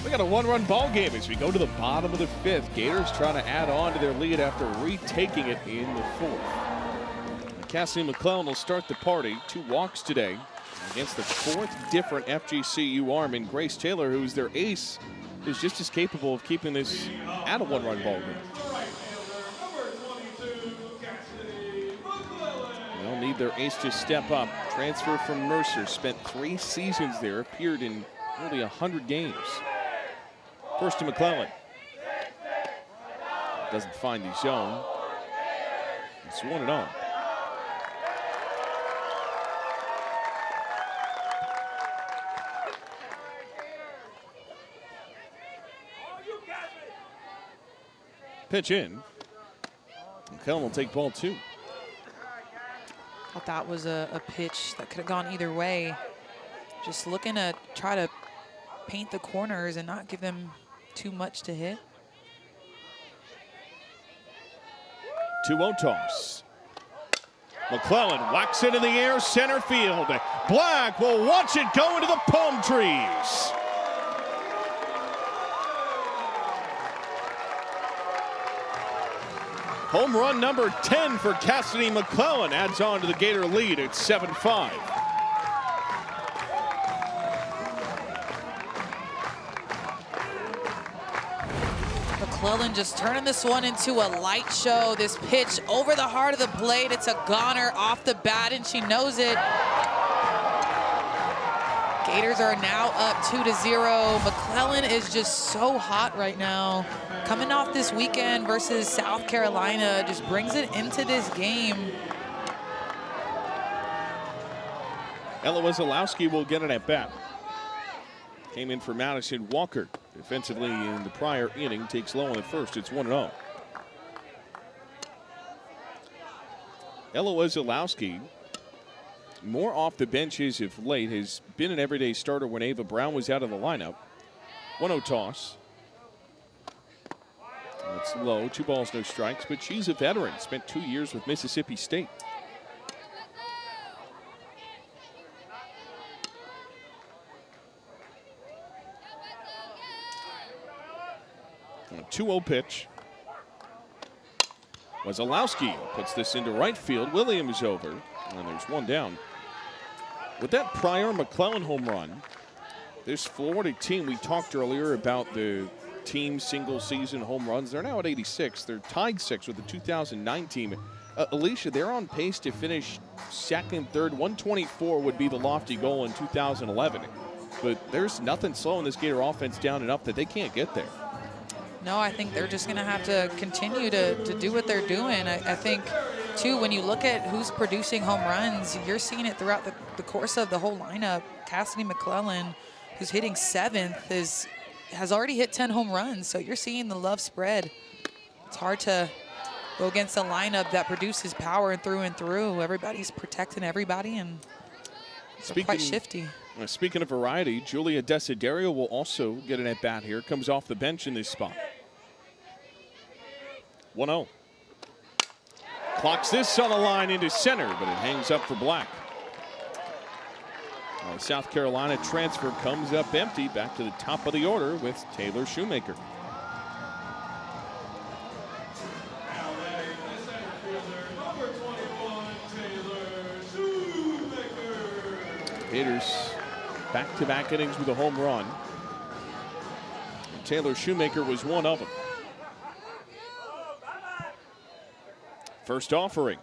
We got a one-run ball game as we go to the bottom of the fifth. Gators trying to add on to their lead after retaking it in the fourth. Cassie McClellan will start the party. 2 walks today against the 4th different FGCU arm in Grace Taylor, who's their ace is just as capable of keeping this at a one-run ball game. They'll need their ace to step up. Transfer from Mercer, spent 3 seasons there, appeared in nearly 100 games. First to McClellan. Doesn't find the zone. It's 1-0. Pitch in. McClellan will take ball 2. Thought that was a pitch that could have gone either way. Just looking to try to paint the corners and not give them too much to hit. 2-0 toss. McClellan whacks it in the air, center field. Black will watch it go into the palm trees. Home run number 10 for Cassidy McClellan adds on to the Gator lead at 7-5. McClellan just turning this one into a light show. This pitch over the heart of the plate. It's a goner off the bat, and she knows it. Gators are now up 2-0. McClellan is just so hot right now. Coming off this weekend versus South Carolina, just brings it into this game. Ella Wesolowski will get it at bat. Came in for Madison Walker. Defensively in the prior inning, takes low on the first. It's 1-0. Ella Wesolowski, more off the benches of late, has been an everyday starter when Ava Brown was out of the lineup. 1-0 toss. It's low, 2 balls, no strikes, but she's a veteran. Spent 2 years with Mississippi State. A 2-0 pitch. Wesolowski puts this into right field. Williams over, and there's 1 down. With that prior McClellan home run, this Florida team, we talked earlier about the team single season home runs. They're now at 86. They're tied 6th with the 2009 team. Alicia, they're on pace to finish 2nd, 3rd. 124 would be the lofty goal in 2011. But there's nothing slowing this Gator offense down enough that they can't get there. No, I think they're just going to have to continue to do what they're doing. I think, too, when you look at who's producing home runs, you're seeing it throughout the course of the whole lineup. Cassidy McClellan, who's hitting 7th, has already hit 10 home runs, so you're seeing the love spread. It's hard to go against a lineup that produces power through and through. Everybody's protecting everybody, and it's quite shifty. Speaking of variety, Julia Desiderio will also get an at-bat here. Comes off the bench in this spot. 1-0. Clocks this on the line into center, but it hangs up for Black. The South Carolina transfer comes up empty, back to the top of the order with Taylor Shoemaker. Gators back-to-back innings with a home run. Taylor Shoemaker was one of them. First offering.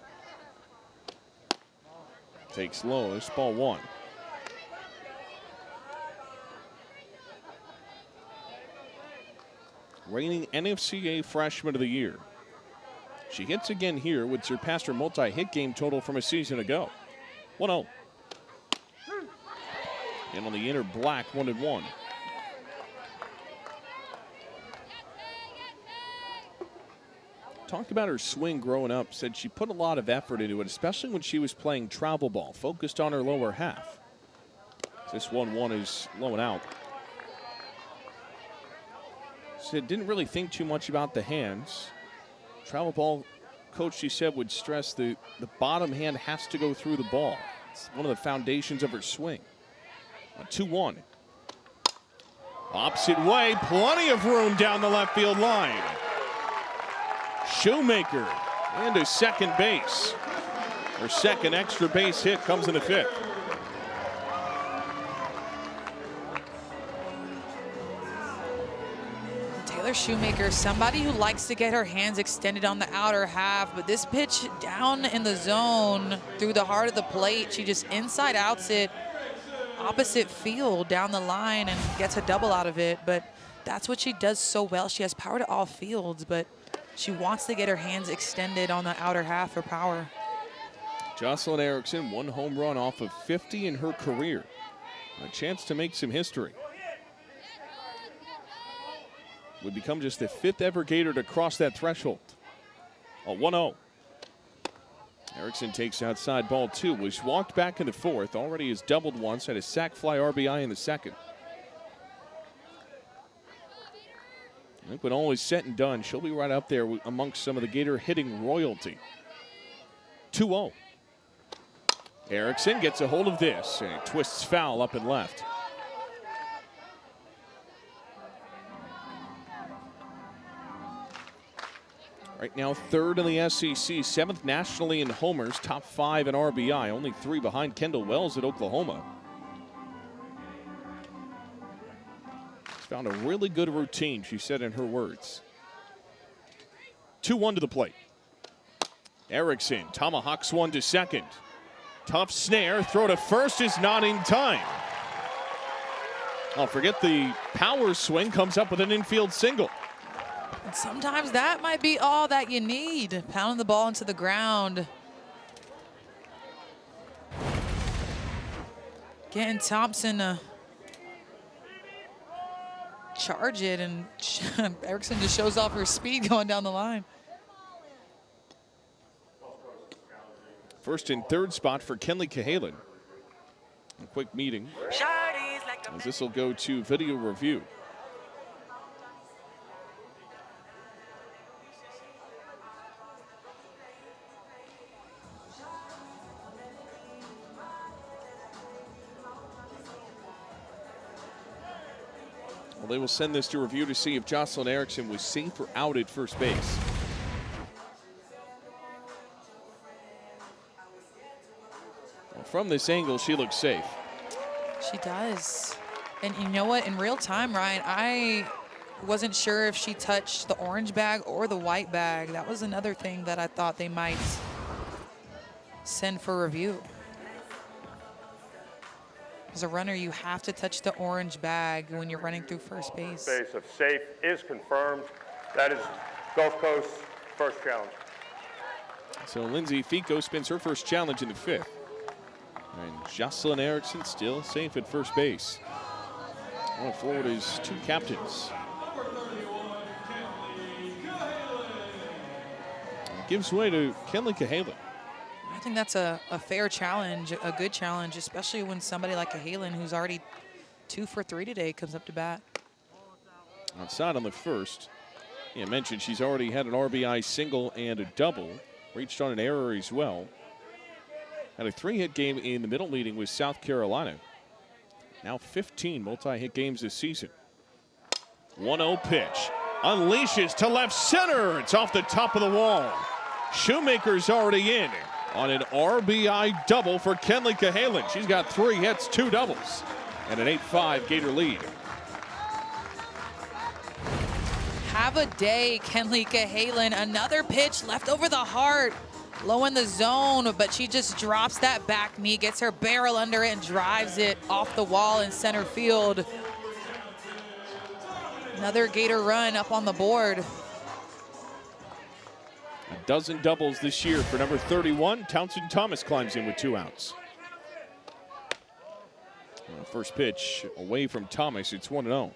Takes low, it's ball 1. Reigning NFCA Freshman of the Year. She hits again here, would surpass her multi-hit game total from a season ago. 1-0. And on the inner, Black 1-1. Talked about her swing growing up, said she put a lot of effort into it, especially when she was playing travel ball, focused on her lower half. This 1-1 is low and out. Said didn't really think too much about the hands. Travel ball coach, she said, would stress the bottom hand has to go through the ball. It's one of the foundations of her swing. 2-1. Opposite way, plenty of room down the left field line. Shoemaker into second base. Her second extra base hit comes in the 5th. Taylor Shoemaker, somebody who likes to get her hands extended on the outer half, but this pitch down in the zone through the heart of the plate, she just inside outs it opposite field down the line and gets a double out of it. But that's what she does so well. She has power to all fields, but she wants to get her hands extended on the outer half for power. Jocelyn Erickson, 1 home run off of 50 in her career. A chance to make some history. Would become just the 5th ever Gator to cross that threshold. A 1-0. Erickson takes outside ball 2. Was walked back in the 4th. Already has doubled once. Had a sac fly RBI in the 2nd. I think when all is said and done, she'll be right up there amongst some of the Gator hitting royalty. 2-0. Erickson gets a hold of this and it twists foul up and left. Right now, 3rd in the SEC, 7th nationally in homers, top 5 in RBI, only 3 behind Kendall Wells at Oklahoma. She's found a really good routine, she said in her words. 2-1 to the plate. Erickson tomahawks one to second. Tough snare, throw to first is not in time. Oh, forget the power swing, comes up with an infield single. And sometimes that might be all that you need. Pounding the ball into the ground. Getting Thompson to charge it, and Erickson just shows off her speed going down the line. First and 3rd spot for Kenleigh Cahalan. A quick meeting, as this will go to video review. Well, they will send this to review to see if Jocelyn Erickson was safe or out at first base. Well, from this angle, she looks safe. She does. And you know what? In real time, Ryan, I wasn't sure if she touched the orange bag or the white bag. That was another thing that I thought they might send for review. As a runner, you have to touch the orange bag when you're running through first base. Base of safe is confirmed. That is Gulf Coast first challenge. So Lindsay Fico spins her first challenge in the 5th. And Jocelyn Erickson still safe at first base. One of Florida's 2 captains. Gives way to Kenleigh Cahalan. I think that's a fair challenge, a good challenge, especially when somebody like Cahalan, who's already 2 for 3 today, comes up to bat. Outside on the 1st. Yeah, mentioned she's already had an RBI single and a double. Reached on an error as well. Had a 3-hit game in the middle meeting with South Carolina. Now 15 multi-hit games this season. 1-0 pitch. Unleashes to left center. It's off the top of the wall. Shoemaker's already in on an RBI double for Kenleigh Cahalan. She's got 3 hits, 2 doubles, and an 8-5 Gator lead. Have a day, Kenleigh Cahalan. Another pitch left over the heart. Low in the zone, but she just drops that back knee, gets her barrel under it, and drives it off the wall in center field. Another Gator run up on the board. A dozen doubles this year for number 31. Townsend Thomas climbs in with 2 outs. First pitch away from Thomas. It's 1-0.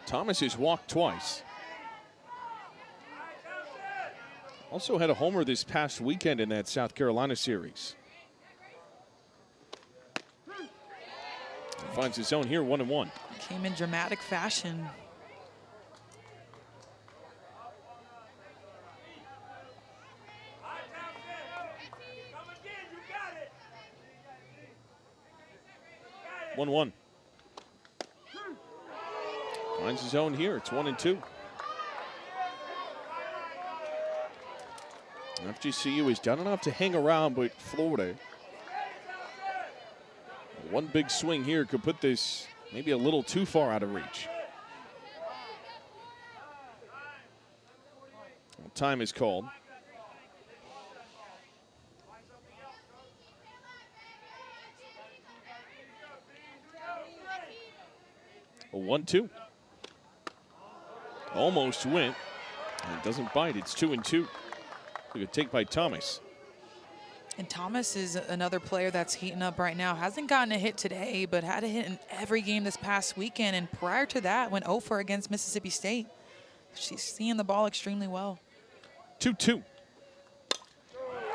Thomas has walked twice. Also had a homer this past weekend in that South Carolina series. Finds his own here, 1-1. Came in dramatic fashion. One. Finds his own here. It's 1-2. FGCU has done enough to hang around, but Florida, one big swing here could put this maybe a little too far out of reach. Well, time is called. A 1-2. Almost went. And it doesn't bite. It's 2-2. A good take by Thomas. And Thomas is another player that's heating up right now. Hasn't gotten a hit today, but had a hit in every game this past weekend. And prior to that, went 0 against Mississippi State. She's seeing the ball extremely well. 2-2.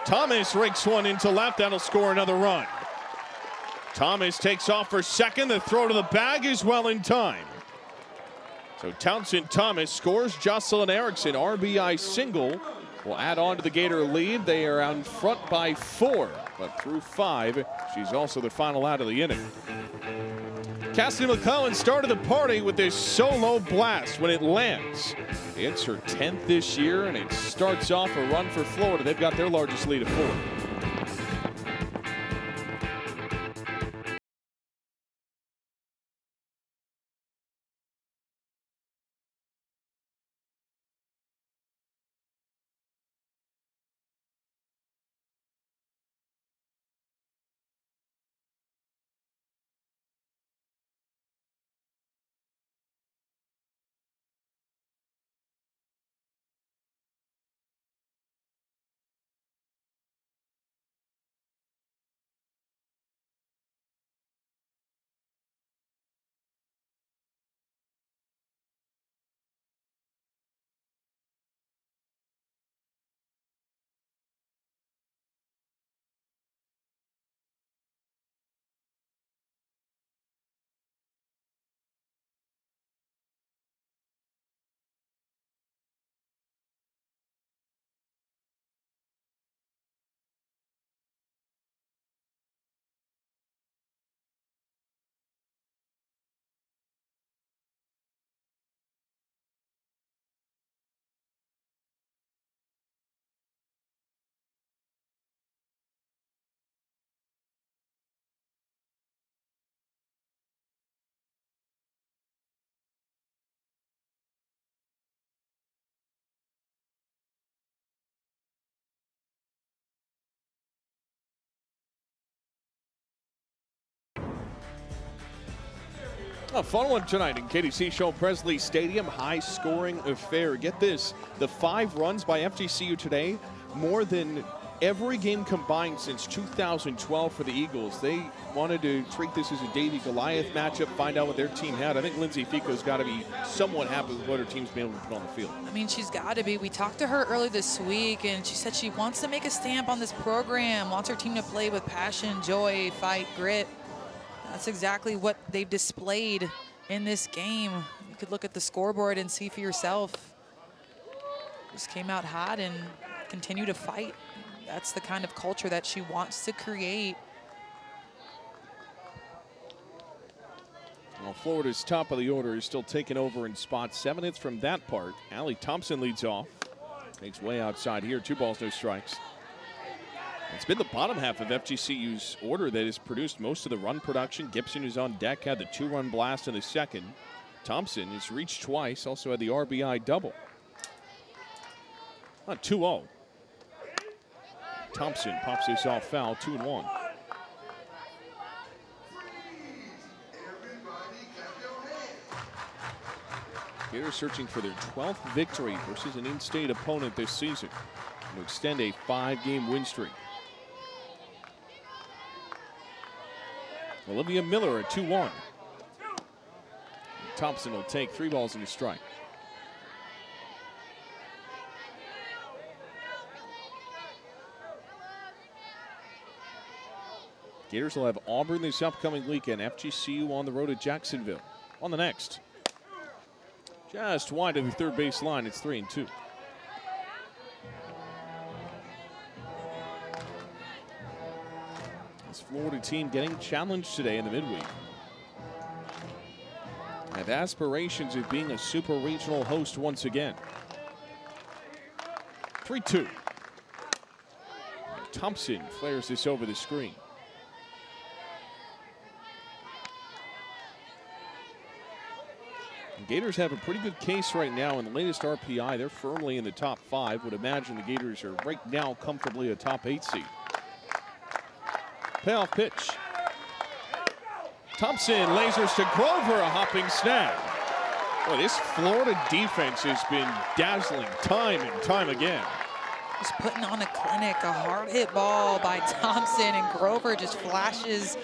Thomas rakes one into left. That'll score another run. Thomas takes off for second. The throw to the bag is well in time. So Townsend Thomas scores. Jocelyn Erickson, RBI single, will add on to the Gator lead. They are out in front by 4, but through 5, she's also the final out of the inning. Cassidy McClellan started the party with this solo blast. When it lands, it's her 10th this year, and it starts off a run for Florida. They've got their largest lead of 4. A fun one tonight in Katie Seichel Presley Stadium. High-scoring affair. Get this, the 5 runs by FGCU today, more than every game combined since 2012 for the Eagles. They wanted to treat this as a Davy-Goliath matchup, find out what their team had. I think Lindsay Fico's got to be somewhat happy with what her team's been able to put on the field. I mean, she's got to be. We talked to her early this week, and she said she wants to make a stamp on this program, wants her team to play with passion, joy, fight, grit. That's exactly what they've displayed in this game. You could look at the scoreboard and see for yourself. Just came out hot and continue to fight. That's the kind of culture that she wants to create. Well, Florida's top of the order is still taking over in spot 7. It's from that part. Allie Thompson leads off. Makes way outside here. 2 balls, no strikes. It's been the bottom half of FGCU's order that has produced most of the run production. Gibson, who's on deck, had the 2-run blast in the second. Thompson has reached twice, also had the RBI double. 2-0. Thompson pops this off foul, 2-1. Gators searching for their 12th victory versus an in-state opponent this season to extend a 5-game win streak. Olivia Miller at 2-1. Thompson will take 3 balls and a strike. Gators will have Auburn this upcoming weekend. FGCU on the road at Jacksonville. On the next. Just wide of the third base line, it's 3-2. This Florida team getting challenged today in the midweek. Have aspirations of being a super regional host once again. 3-2. Thompson flares this over the screen. The Gators have a pretty good case right now. In the latest RPI, they're firmly in the top 5. Would imagine the Gators are right now comfortably a top 8 seed. Payoff pitch. Thompson lasers to Grover, a hopping snag. Well, this Florida defense has been dazzling time and time again. Just putting on a clinic, a hard hit ball by Thompson, and Grover just flashes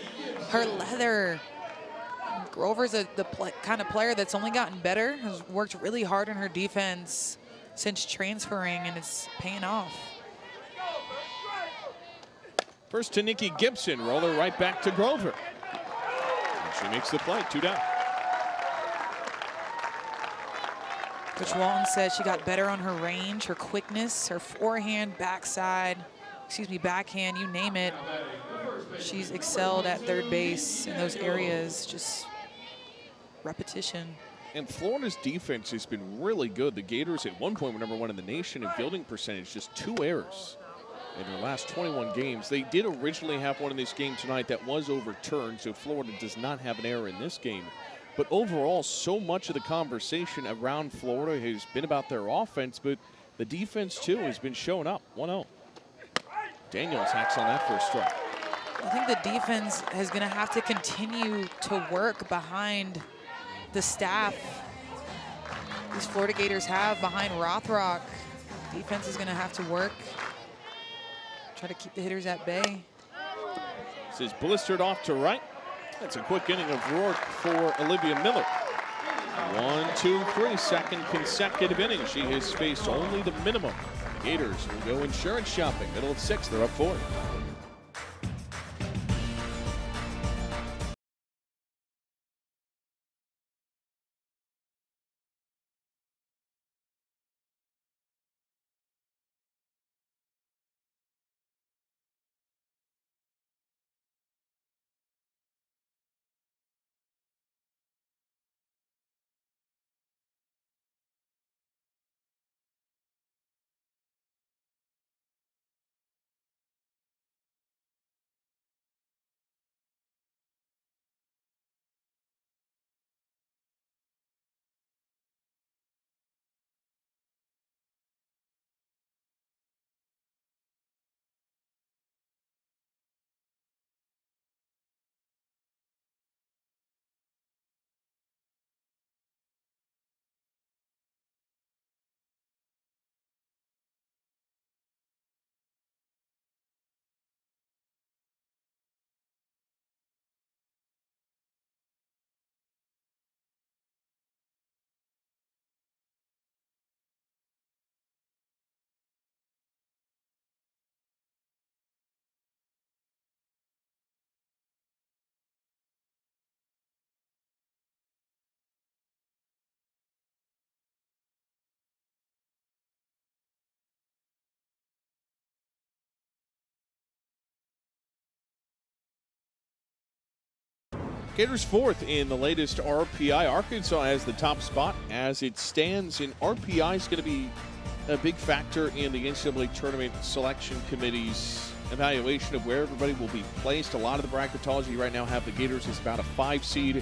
her leather. Grover's the kind of player that's only gotten better, has worked really hard on her defense since transferring, and it's paying off. First to Nikki Gibson, roller right back to Grover. And she makes the play, 2 down. Coach Walton said she got better on her range, her quickness, her forehand, backhand, you name it. She's excelled at third base in those areas, just repetition. And Florida's defense has been really good. The Gators at one point were #1 in the nation in fielding percentage, just 2 errors in their last 21 games. They did originally have one in this game tonight that was overturned, so Florida does not have an error in this game. But overall, so much of the conversation around Florida has been about their offense, but the defense, too, has been showing up. 1-0. Daniels hacks on that first strike. I think the defense is going to have to continue to work behind the staff these Florida Gators have behind Rothrock. Defense is going to have to work, try to keep the hitters at bay. This is blistered off to right. That's a quick inning of Rourke for Olivia Miller. 1, 2, 3, second consecutive inning. She has faced only the minimum. Gators will go insurance shopping. Middle of 6th, they're up 4. Gators 4th in the latest RPI. Arkansas has the top spot as it stands, and RPI is going to be a big factor in the NCAA Tournament Selection Committee's evaluation of where everybody will be placed. A lot of the bracketology right now have the Gators as about a 5 seed.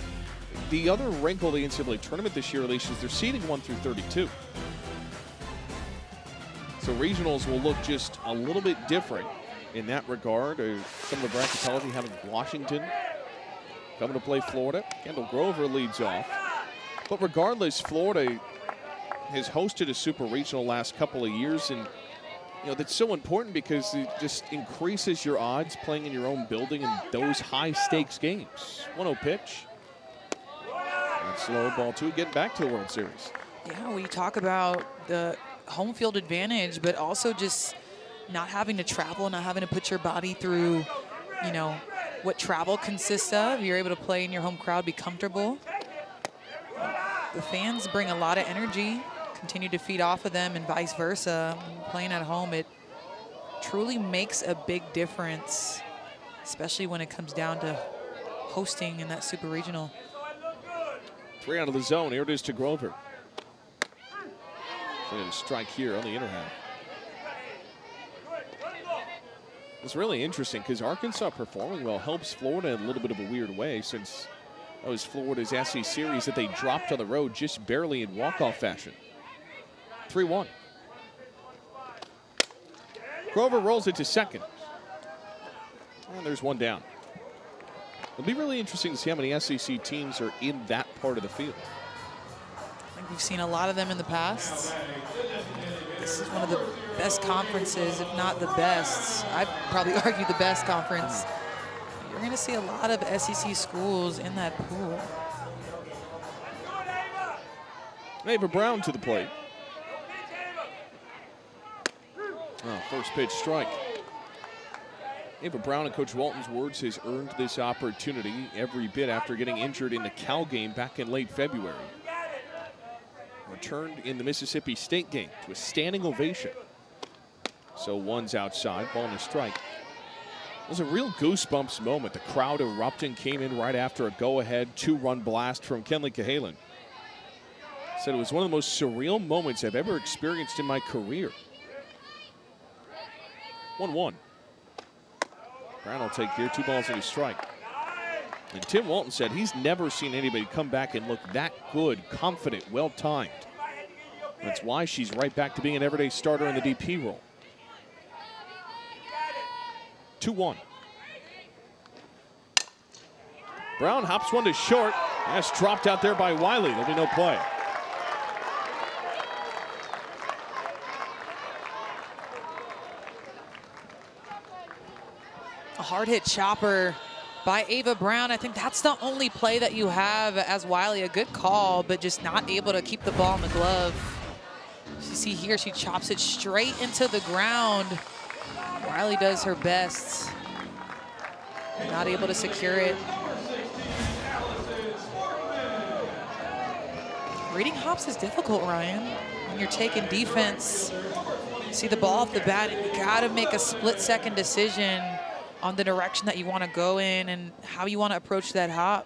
The other wrinkle of the NCAA Tournament this year, Alicia, is they're seeding 1 through 32. So regionals will look just a little bit different in that regard. Some of the bracketology having Washington coming to play Florida. Kendall Grover leads off. But regardless, Florida has hosted a super regional last couple of years, and that's so important because it just increases your odds playing in your own building in those high stakes games. 1-0 pitch. And slow ball 2, getting back to the World Series. Yeah, we talk about the home field advantage, but also just not having to travel, not having to put your body through, what travel consists of. You're able to play in your home crowd, be comfortable. The fans bring a lot of energy, continue to feed off of them, and vice versa. Playing at home, it truly makes a big difference, especially when it comes down to hosting in that super regional. 3 out of the zone. Here it is to Grover. A strike here on the inner half. It's really interesting because Arkansas performing well helps Florida in a little bit of a weird way, since That was Florida's SC series that they dropped on the road just barely in walk-off fashion. 3-1. Grover rolls it to second. And there's one down. It'll be really interesting to see how many SEC teams are in that part of the field. I think we've seen a lot of them in the past. This is one of the best conferences, if not the best. I'd probably argue the best conference. You're going to see a lot of SEC schools in that pool. Ava Brown to the plate. Oh, first pitch strike. Ava Brown, in Coach Walton's words, has earned this opportunity every bit after getting injured in the Cal game back in late February. Returned in the Mississippi State game to a standing ovation. So one's outside, ball and a strike. It was a real goosebumps moment. The crowd erupting came in right after a go-ahead 2-run blast from Kenley Cahalan. Said it was one of the most surreal moments I've ever experienced in my career. 1-1. Brown will take here, 2 balls and a strike. And Tim Walton said he's never seen anybody come back and look that good, confident, well-timed. That's why she's right back to being an everyday starter in the DP role. 2-1. Brown hops one to short. That's dropped out there by Wiley. There'll be no play. A hard hit chopper by Ava Brown. I think that's the only play that you have as Wiley. A good call, but just not able to keep the ball in the glove. You see here, she chops it straight into the ground. Wiley does her best. Not able to secure it. Reading hops is difficult, Ryan. When you're taking defense, see the ball off the bat, and you gotta make a split-second decision on the direction that you want to go in and how you want to approach that hop.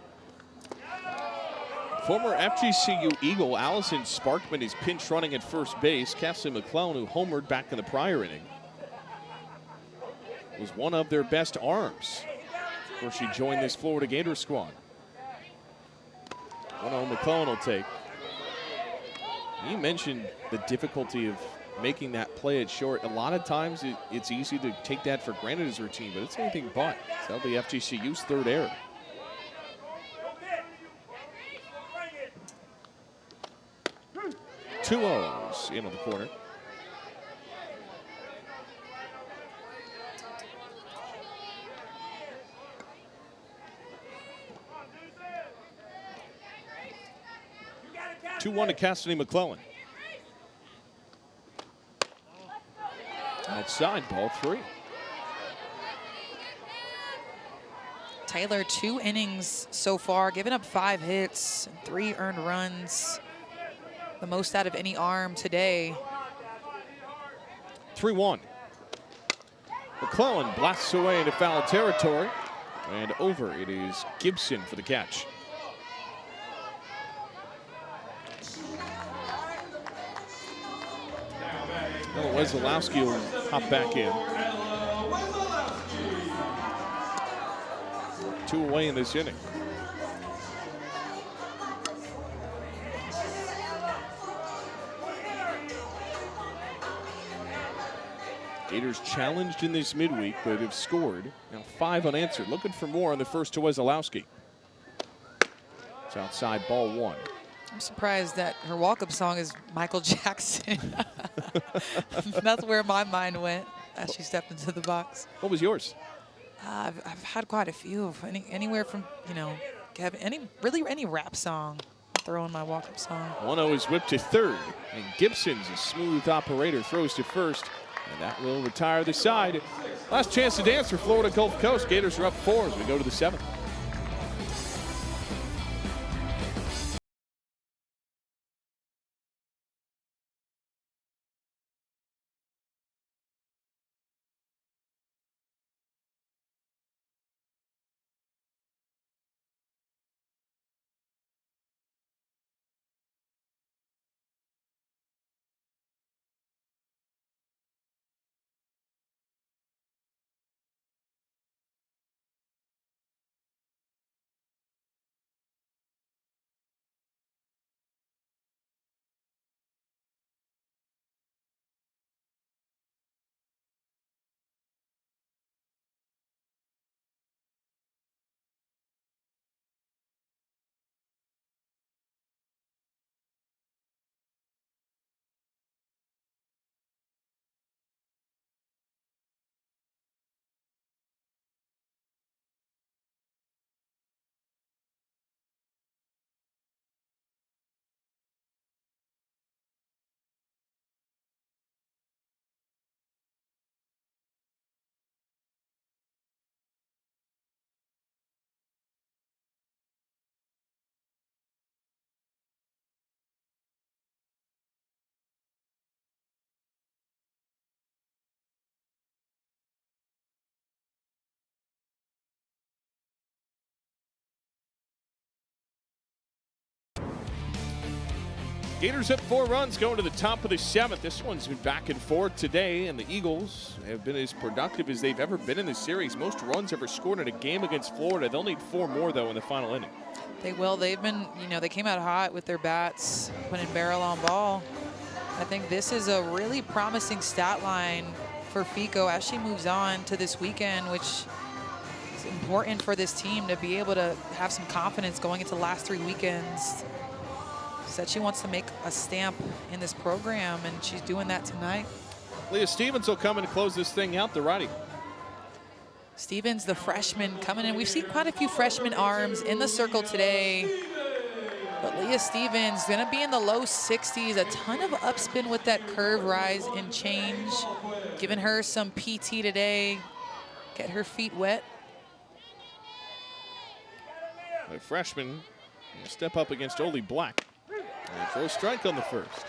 Former FGCU Eagle Allison Sparkman is pinch running at first base. Kathleen McClellan, who homered back in the prior inning, was one of their best arms before she joined this Florida Gator squad. 1-0 McClellan will take. You mentioned the difficulty of making that play at short. A lot of times it's easy to take that for granted as routine, but it's anything but. So that'll be FGCU's third error. Two O's into the corner. Two-1 to Cassidy McClellan. Outside, ball 3. Taylor, 2 innings so far, giving up 5 hits, 3 earned runs. The most out of any arm today. 3-1. McClellan blasts away into foul territory. And over, it is Gibson for the catch. Well, Wesolowski will hop back in. 2 away in this inning. Gators challenged in this midweek, but have scored. Now 5 unanswered. Looking for more on the first to Wesolowski. It's outside, ball 1. I'm surprised that her walk-up song is Michael Jackson. That's where my mind went as she stepped into the box. What was yours? I've had quite a few. Anywhere from, you know, any rap song. I'll throw in my walk-up song. 1-0 is whipped to third, and Gibson's a smooth operator, throws to first, and that will retire the side. Last chance to dance for Florida Gulf Coast. Gators are up 4 as we go to the 7th. Gators up 4 runs going to the top of the 7th. This one's been back and forth today, and the Eagles have been as productive as they've ever been in this series. Most runs ever scored in a game against Florida. They'll need 4 more, though, in the final inning. They will. They've been, they came out hot with their bats, putting barrel on ball. I think this is a really promising stat line for Fico as she moves on to this weekend, which is important for this team to be able to have some confidence going into the last 3 weekends. Said she wants to make a stamp in this program, and she's doing that tonight. Leah Stevens will come in to close this thing out, the righty. Stevens, the freshman, coming in. We've seen quite a few freshman arms in the circle today. But Leah Stevens going to be in the low 60s. A ton of upspin with that curve rise and change. Giving her some PT today. Get her feet wet. The freshman will step up against Oli Black. And throw a strike on the first.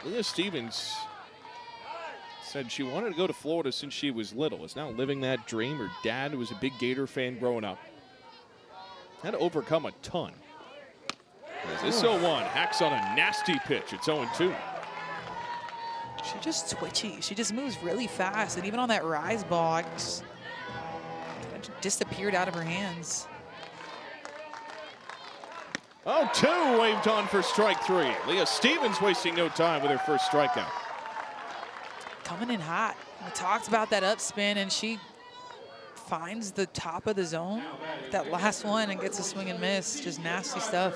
Leah Stevens said she wanted to go to Florida since she was little. Is now living that dream. Her dad was a big Gator fan growing up. Had to overcome a ton. As this 0-1 hacks on a nasty pitch. It's 0-2. She's just twitchy. She just moves really fast. And even on that rise ball, it just disappeared out of her hands. 0-2 waved on for strike 3. Leah Stevens wasting no time with her first strikeout. Coming in hot. We talked about that upspin, and she finds the top of the zone. That last one and gets a swing and miss. Just nasty stuff.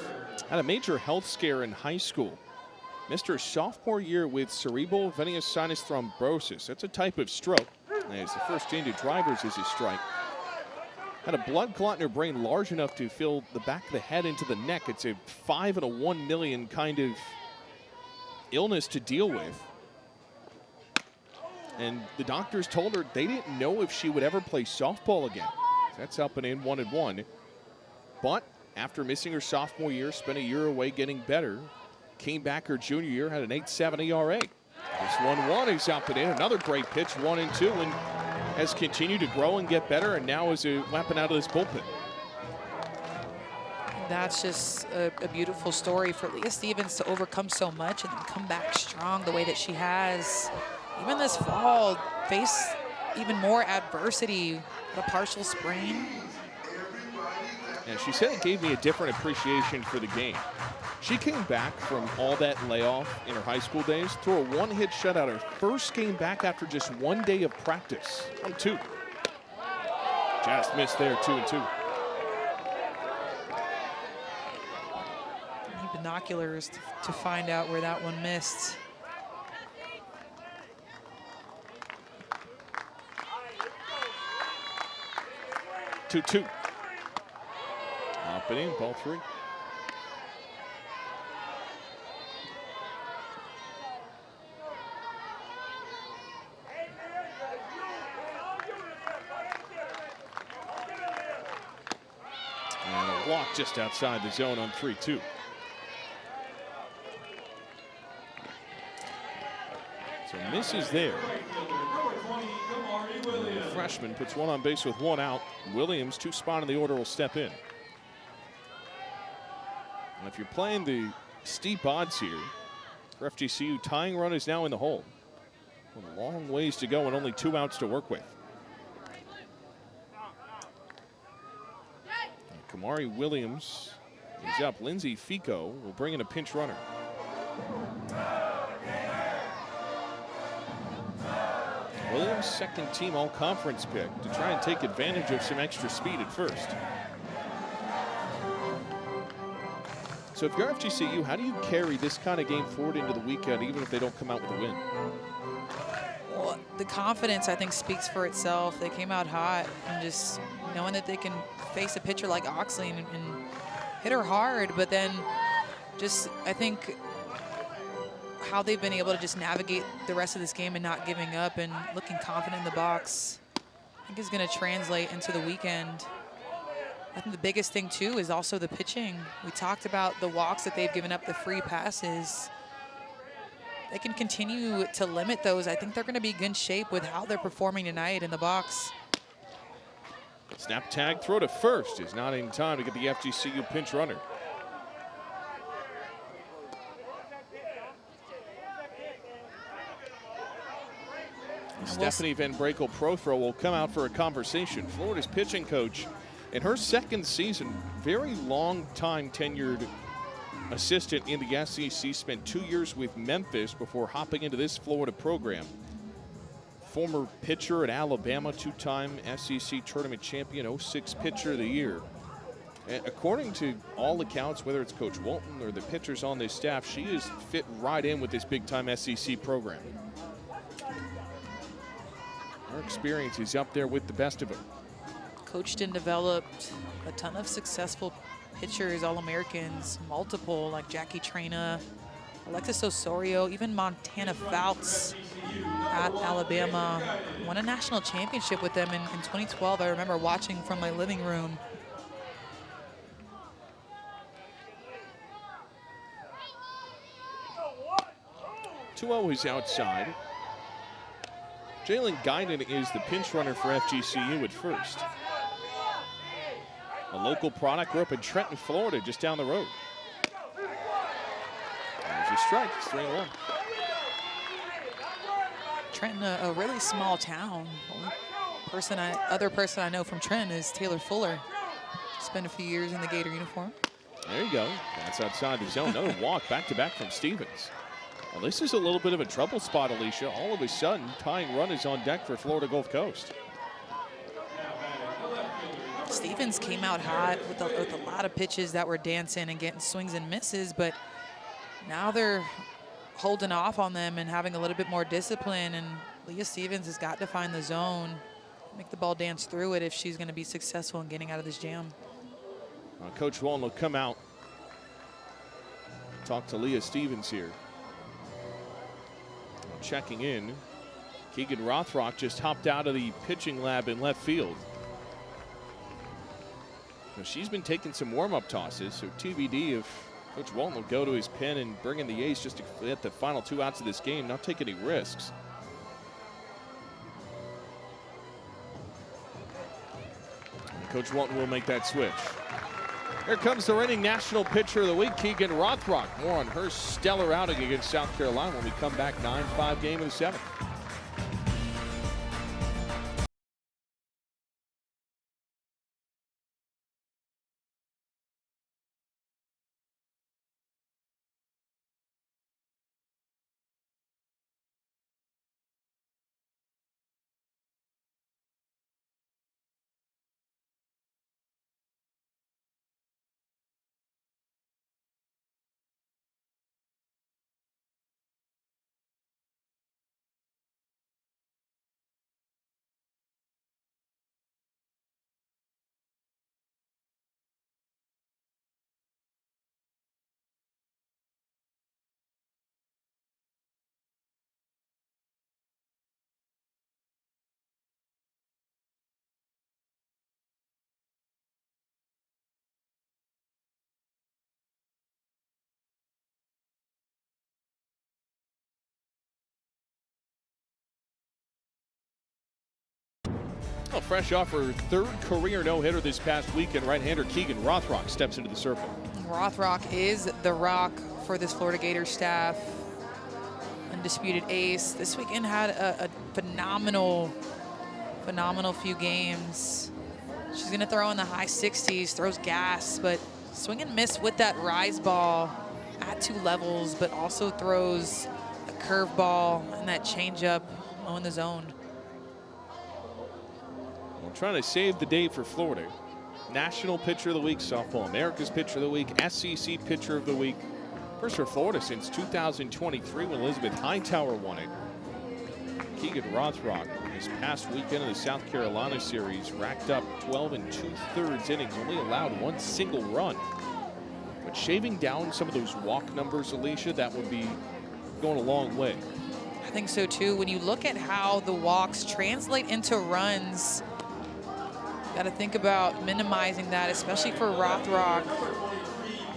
Had a major health scare in high school. Missed her sophomore year with cerebral venous sinus thrombosis. That's a type of stroke. As the first into drivers is a strike. Had a blood clot in her brain large enough to fill the back of the head into the neck. It's a 5 in a 1 million kind of illness to deal with. And the doctors told her they didn't know if she would ever play softball again. That's up and in 1-1. But after missing her sophomore year, spent a year away getting better, came back her junior year, had an 8.7 ERA. This 1-1 is up and in. Another great pitch, 1-2, and has continued to grow and get better, and now is a weapon out of this bullpen. That's just a beautiful story for Leah Stevens to overcome so much and then come back strong the way that she has. Even this fall, face even more adversity, a partial sprain. And she said it gave me a different appreciation for the game. She came back from all that layoff in her high school days, threw a 1-hit shutout her first game back after just 1 day of practice. 1-2. Just missed there, 2-2. Need binoculars to find out where that one missed. Two. Up and in, ball 3. And a walk just outside the zone on 3-2. So misses there. The freshman puts one on base with 1 out. Williams, 2 spot in the order, will step in. And if you're playing the steep odds here, for FGCU, tying run is now in the hole. With long ways to go and only 2 outs to work with. And Kamari Williams is up. Lindsay Fico will bring in a pinch runner. Williams' second team all-conference pick to try and take advantage of some extra speed at first. So if you're FGCU, how do you carry this kind of game forward into the weekend, even if they don't come out with a win? Well, the confidence, I think, speaks for itself. They came out hot, and just knowing that they can face a pitcher like Oxley and hit her hard, but then just, I think, how they've been able to just navigate the rest of this game and not giving up and looking confident in the box, I think is going to translate into the weekend. I think the biggest thing, too, is also the pitching. We talked about the walks that they've given up, the free passes. They can continue to limit those. I think they're going to be in good shape with how they're performing tonight in the box. Snap tag, throw to first is not in time to get the FGCU pinch runner. Stephanie Van Brakel Prothro will come out for a conversation. Florida's pitching coach in her second season, very long time tenured assistant in the SEC, spent 2 years with Memphis before hopping into this Florida program. Former pitcher at Alabama, two-time SEC tournament champion, 06 pitcher of the year. And according to all accounts, whether it's Coach Walton or the pitchers on this staff, she is fit right in with this big-time SEC program. Her experience is up there with the best of them. Coached and developed a ton of successful pitchers, All-Americans, multiple, like Jackie Traina, Alexis Osorio, even Montana Fouts at Alabama. Won a national championship with them in 2012. I remember watching from my living room. Two-0 is outside. Jalen Guinan is the pinch runner for FGCU at first. A local product, grew up in Trenton, Florida, just down the road. There's a strike, it's 3-1. Trenton, a really small town. Other person I know from Trenton is Taylor Fuller. Spent a few years in the Gator uniform. There you go. That's outside the zone. Another walk back-to-back from Stevens. Well, this is a little bit of a trouble spot, Alicia. All of a sudden, tying run is on deck for Florida Gulf Coast. Stevens came out hot with a lot of pitches that were dancing and getting swings and misses, but now they're holding off on them and having a little bit more discipline, and Leah Stevens has got to find the zone, make the ball dance through it if she's going to be successful in getting out of this jam. Coach Walton will come out, talk to Leah Stevens here. Checking in, Keegan Rothrock just hopped out of the pitching lab in left field. Now, she's been taking some warm-up tosses, so TBD if Coach Walton will go to his pen and bring in the ace just to get the final 2 outs of this game, not take any risks. And Coach Walton will make that switch. Here comes the reigning national pitcher of the week, Keegan Rothrock. More on her stellar outing against South Carolina when we come back. 9-5 game of the 7th. Well, fresh off her 3rd career no-hitter this past weekend, right-hander Keegan Rothrock steps into the circle. Rothrock is the rock for this Florida Gators staff. Undisputed ace. This weekend had a phenomenal few games. She's going to throw in the high 60s, throws gas, but swing and miss with that rise ball at 2 levels, but also throws a curveball and that changeup low in the zone. We're trying to save the day for Florida. National Pitcher of the Week, Softball America's Pitcher of the Week, SEC Pitcher of the Week. First for Florida since 2023 when Elizabeth Hightower won it. Keegan Rothrock this past weekend of the South Carolina series racked up 12 2/3 innings, only allowed 1 single run. But shaving down some of those walk numbers, Alicia, that would be going a long way. I think so too. When you look at how the walks translate into runs, got to think about minimizing that, especially for Rothrock.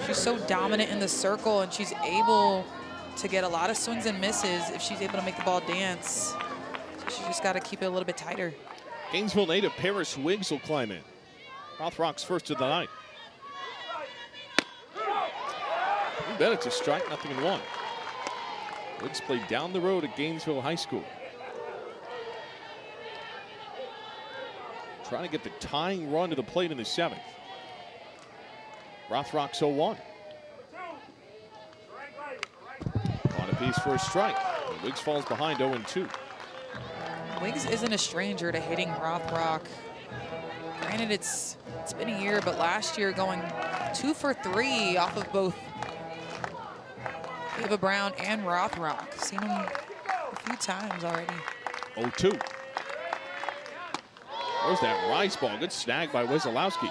She's so dominant in the circle, and she's able to get a lot of swings and misses if she's able to make the ball dance. So she just got to keep it a little bit tighter. Gainesville native Paris Wiggs will climb in. Rothrock's first of the night. You bet it's a strike, 0-1. Wiggs played down the road at Gainesville High School. trying to get the tying run to the plate in the 7th. Rothrock's 0-1. On a piece for a strike. And Wiggs falls behind 0-2. Wiggs isn't a stranger to hitting Rothrock. Granted, it's been a year, but last year going 2 for 3 off of both Ava Brown and Rothrock. Seen him a few times already. 0-2. There's that rise ball. Good snag by Wesolowski.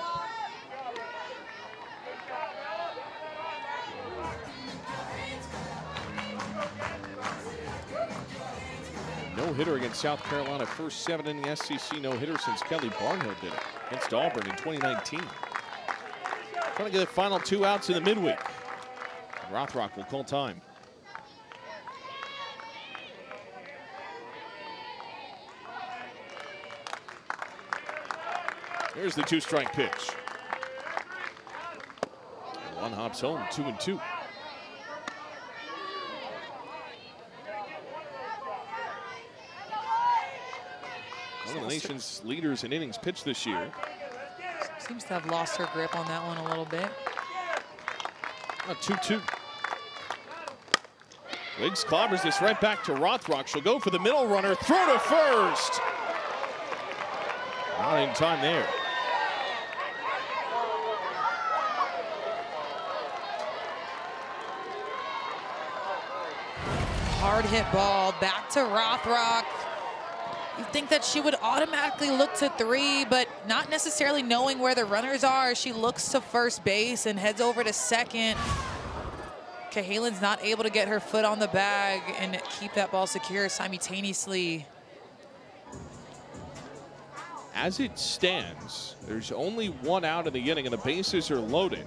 No-hitter against South Carolina. First 7 in the SEC no-hitter since Kelly Barnhill did it against Auburn in 2019. Trying to get the final 2 outs in the midweek. Rothrock will call time. Here's the 2-strike pitch. And one hops home, 2-2. One of the nation's leaders in innings pitched this year. Seems to have lost her grip on that one a little bit. 2-2. Wiggs clobbers this right back to Rothrock. She'll go for the middle runner. Throw to first. Not in time there. Hard hit ball back to Rothrock. You think that she would automatically look to 3, but not necessarily knowing where the runners are. She looks to first base and heads over to second. Cahalan's not able to get her foot on the bag and keep that ball secure simultaneously. As it stands, there's only 1 out in the inning and the bases are loaded.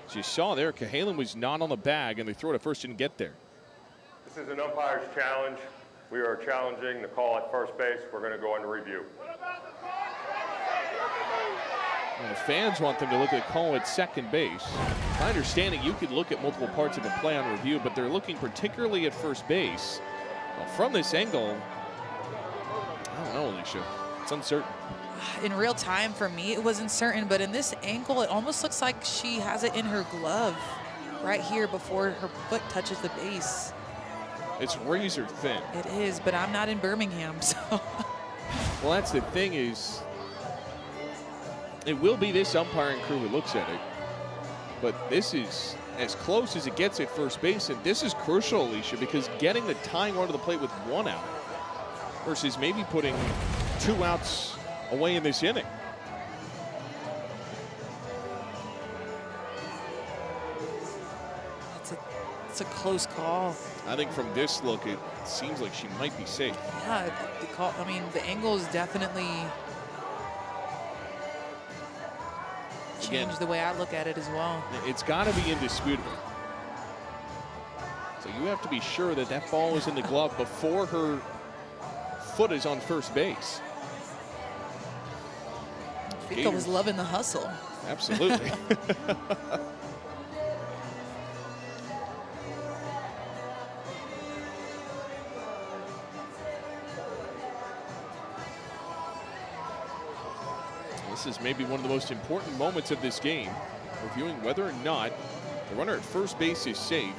As you saw there, Cahalan was not on the bag and the throw to first didn't get there. This is an umpire's challenge. We are challenging the call at first base. We're going to go into review. And the fans want them to look at the call at second base. My understanding, you could look at multiple parts of a play on review, but they're looking particularly at first base. Well, from this angle, I don't know, Alicia. It's uncertain. In real time, for me, it was uncertain, but in this angle, it almost looks like she has it in her glove right here before her foot touches the base. It's razor thin. It is, but I'm not in Birmingham, so. Well, that's the thing is, it will be this umpiring crew who looks at it, but this is as close as it gets at first base, and this is crucial, Alicia, because getting the tying run to the plate with 1 out versus maybe putting 2 outs away in this inning. It's a close call. I think from this look, it seems like she might be safe. Yeah, the call. I mean, the angle is definitely changed the way I look at it as well. It's got to be indisputable. So you have to be sure that that ball is in the glove before her foot is on first base. Fika was loving the hustle. Absolutely. This is maybe one of the most important moments of this game, reviewing whether or not the runner at first base is safe.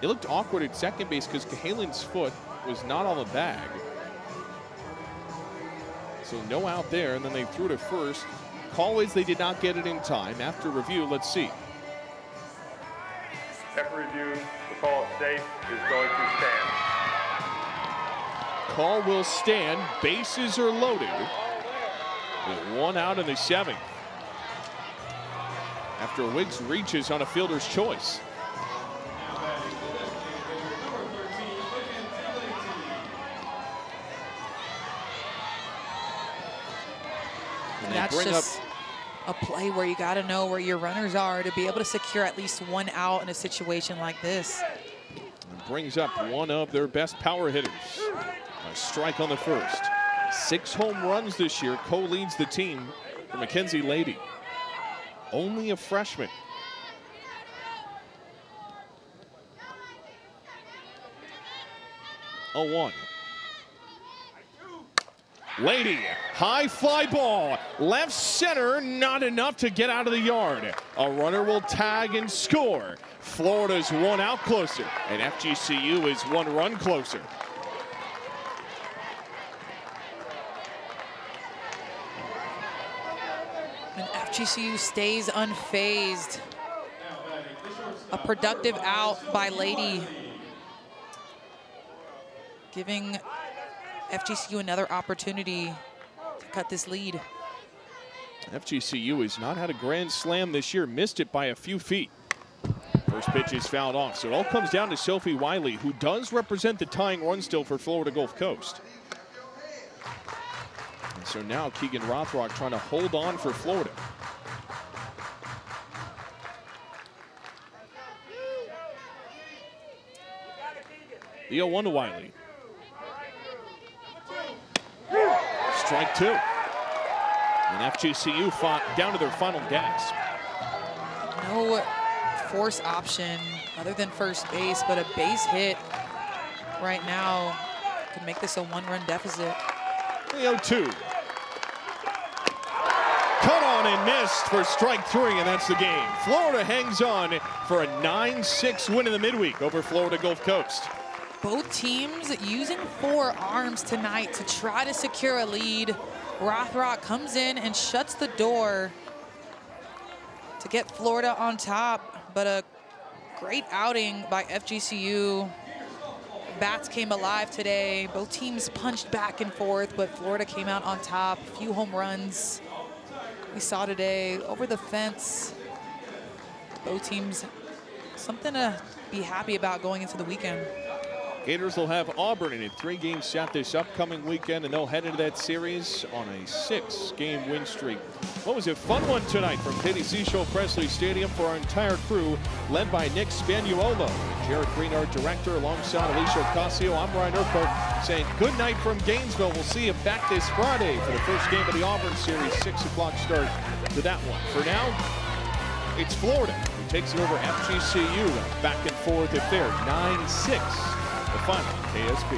It looked awkward at second base because Cahalan's foot was not on the bag. So no out there, and then they threw to first. Call is they did not get it in time. After review, let's see. After review, the call safe is going to stand. Call will stand. Bases are loaded. With 1 out in the 7th. After Wiggs reaches on a fielder's choice. And that's just a play where you got to know where your runners are to be able to secure at least 1 out in a situation like this. And brings up one of their best power hitters. A strike on the first. 6 home runs this year, co-leads the team for Mackenzie Lady. Only a freshman. Oh, 1. Lady, high fly ball, left center, not enough to get out of the yard. A runner will tag and score. Florida's one out closer, and FGCU is one run closer. And FGCU stays unfazed. A productive out by Lady, giving FGCU another opportunity to cut this lead. FGCU has not had a grand slam this year, missed it by a few feet. First pitch is fouled off, so it all comes down to Sophie Wiley, who does represent the tying run still for Florida Gulf Coast. And so now Keegan Rothrock trying to hold on for Florida. The 0-1 to Wiley. Strike two. And FGCU fought down to their final gasp. No force option other than first base, but a base hit right now could make this a one-run deficit. The 0-2. Cut on and missed for strike three, and that's the game. Florida hangs on for a 9-6 win in the midweek over Florida Gulf Coast. Both teams using four arms tonight to try to secure a lead. Rothrock comes in and shuts the door to get Florida on top, but a great outing by FGCU. Bats came alive today. Both teams punched back and forth, but Florida came out on top. A few home runs we saw today over the fence. Both teams, something to be happy about going into the weekend. Gators will have Auburn in a 3-game set this upcoming weekend, and they'll head into that series on a 6-game win streak. What was a fun one tonight from Katie Seashell Presley Stadium for our entire crew, led by Nick Spanuolo. Jared Greenard, director, alongside Alicia Ocasio. I'm Ryan Urquhart saying good night from Gainesville. We'll see you back this Friday for the first game of the Auburn series, 6 o'clock start to that one. For now, it's Florida who takes it over FGCU. Back and forth if they're 9-6. The final KSP.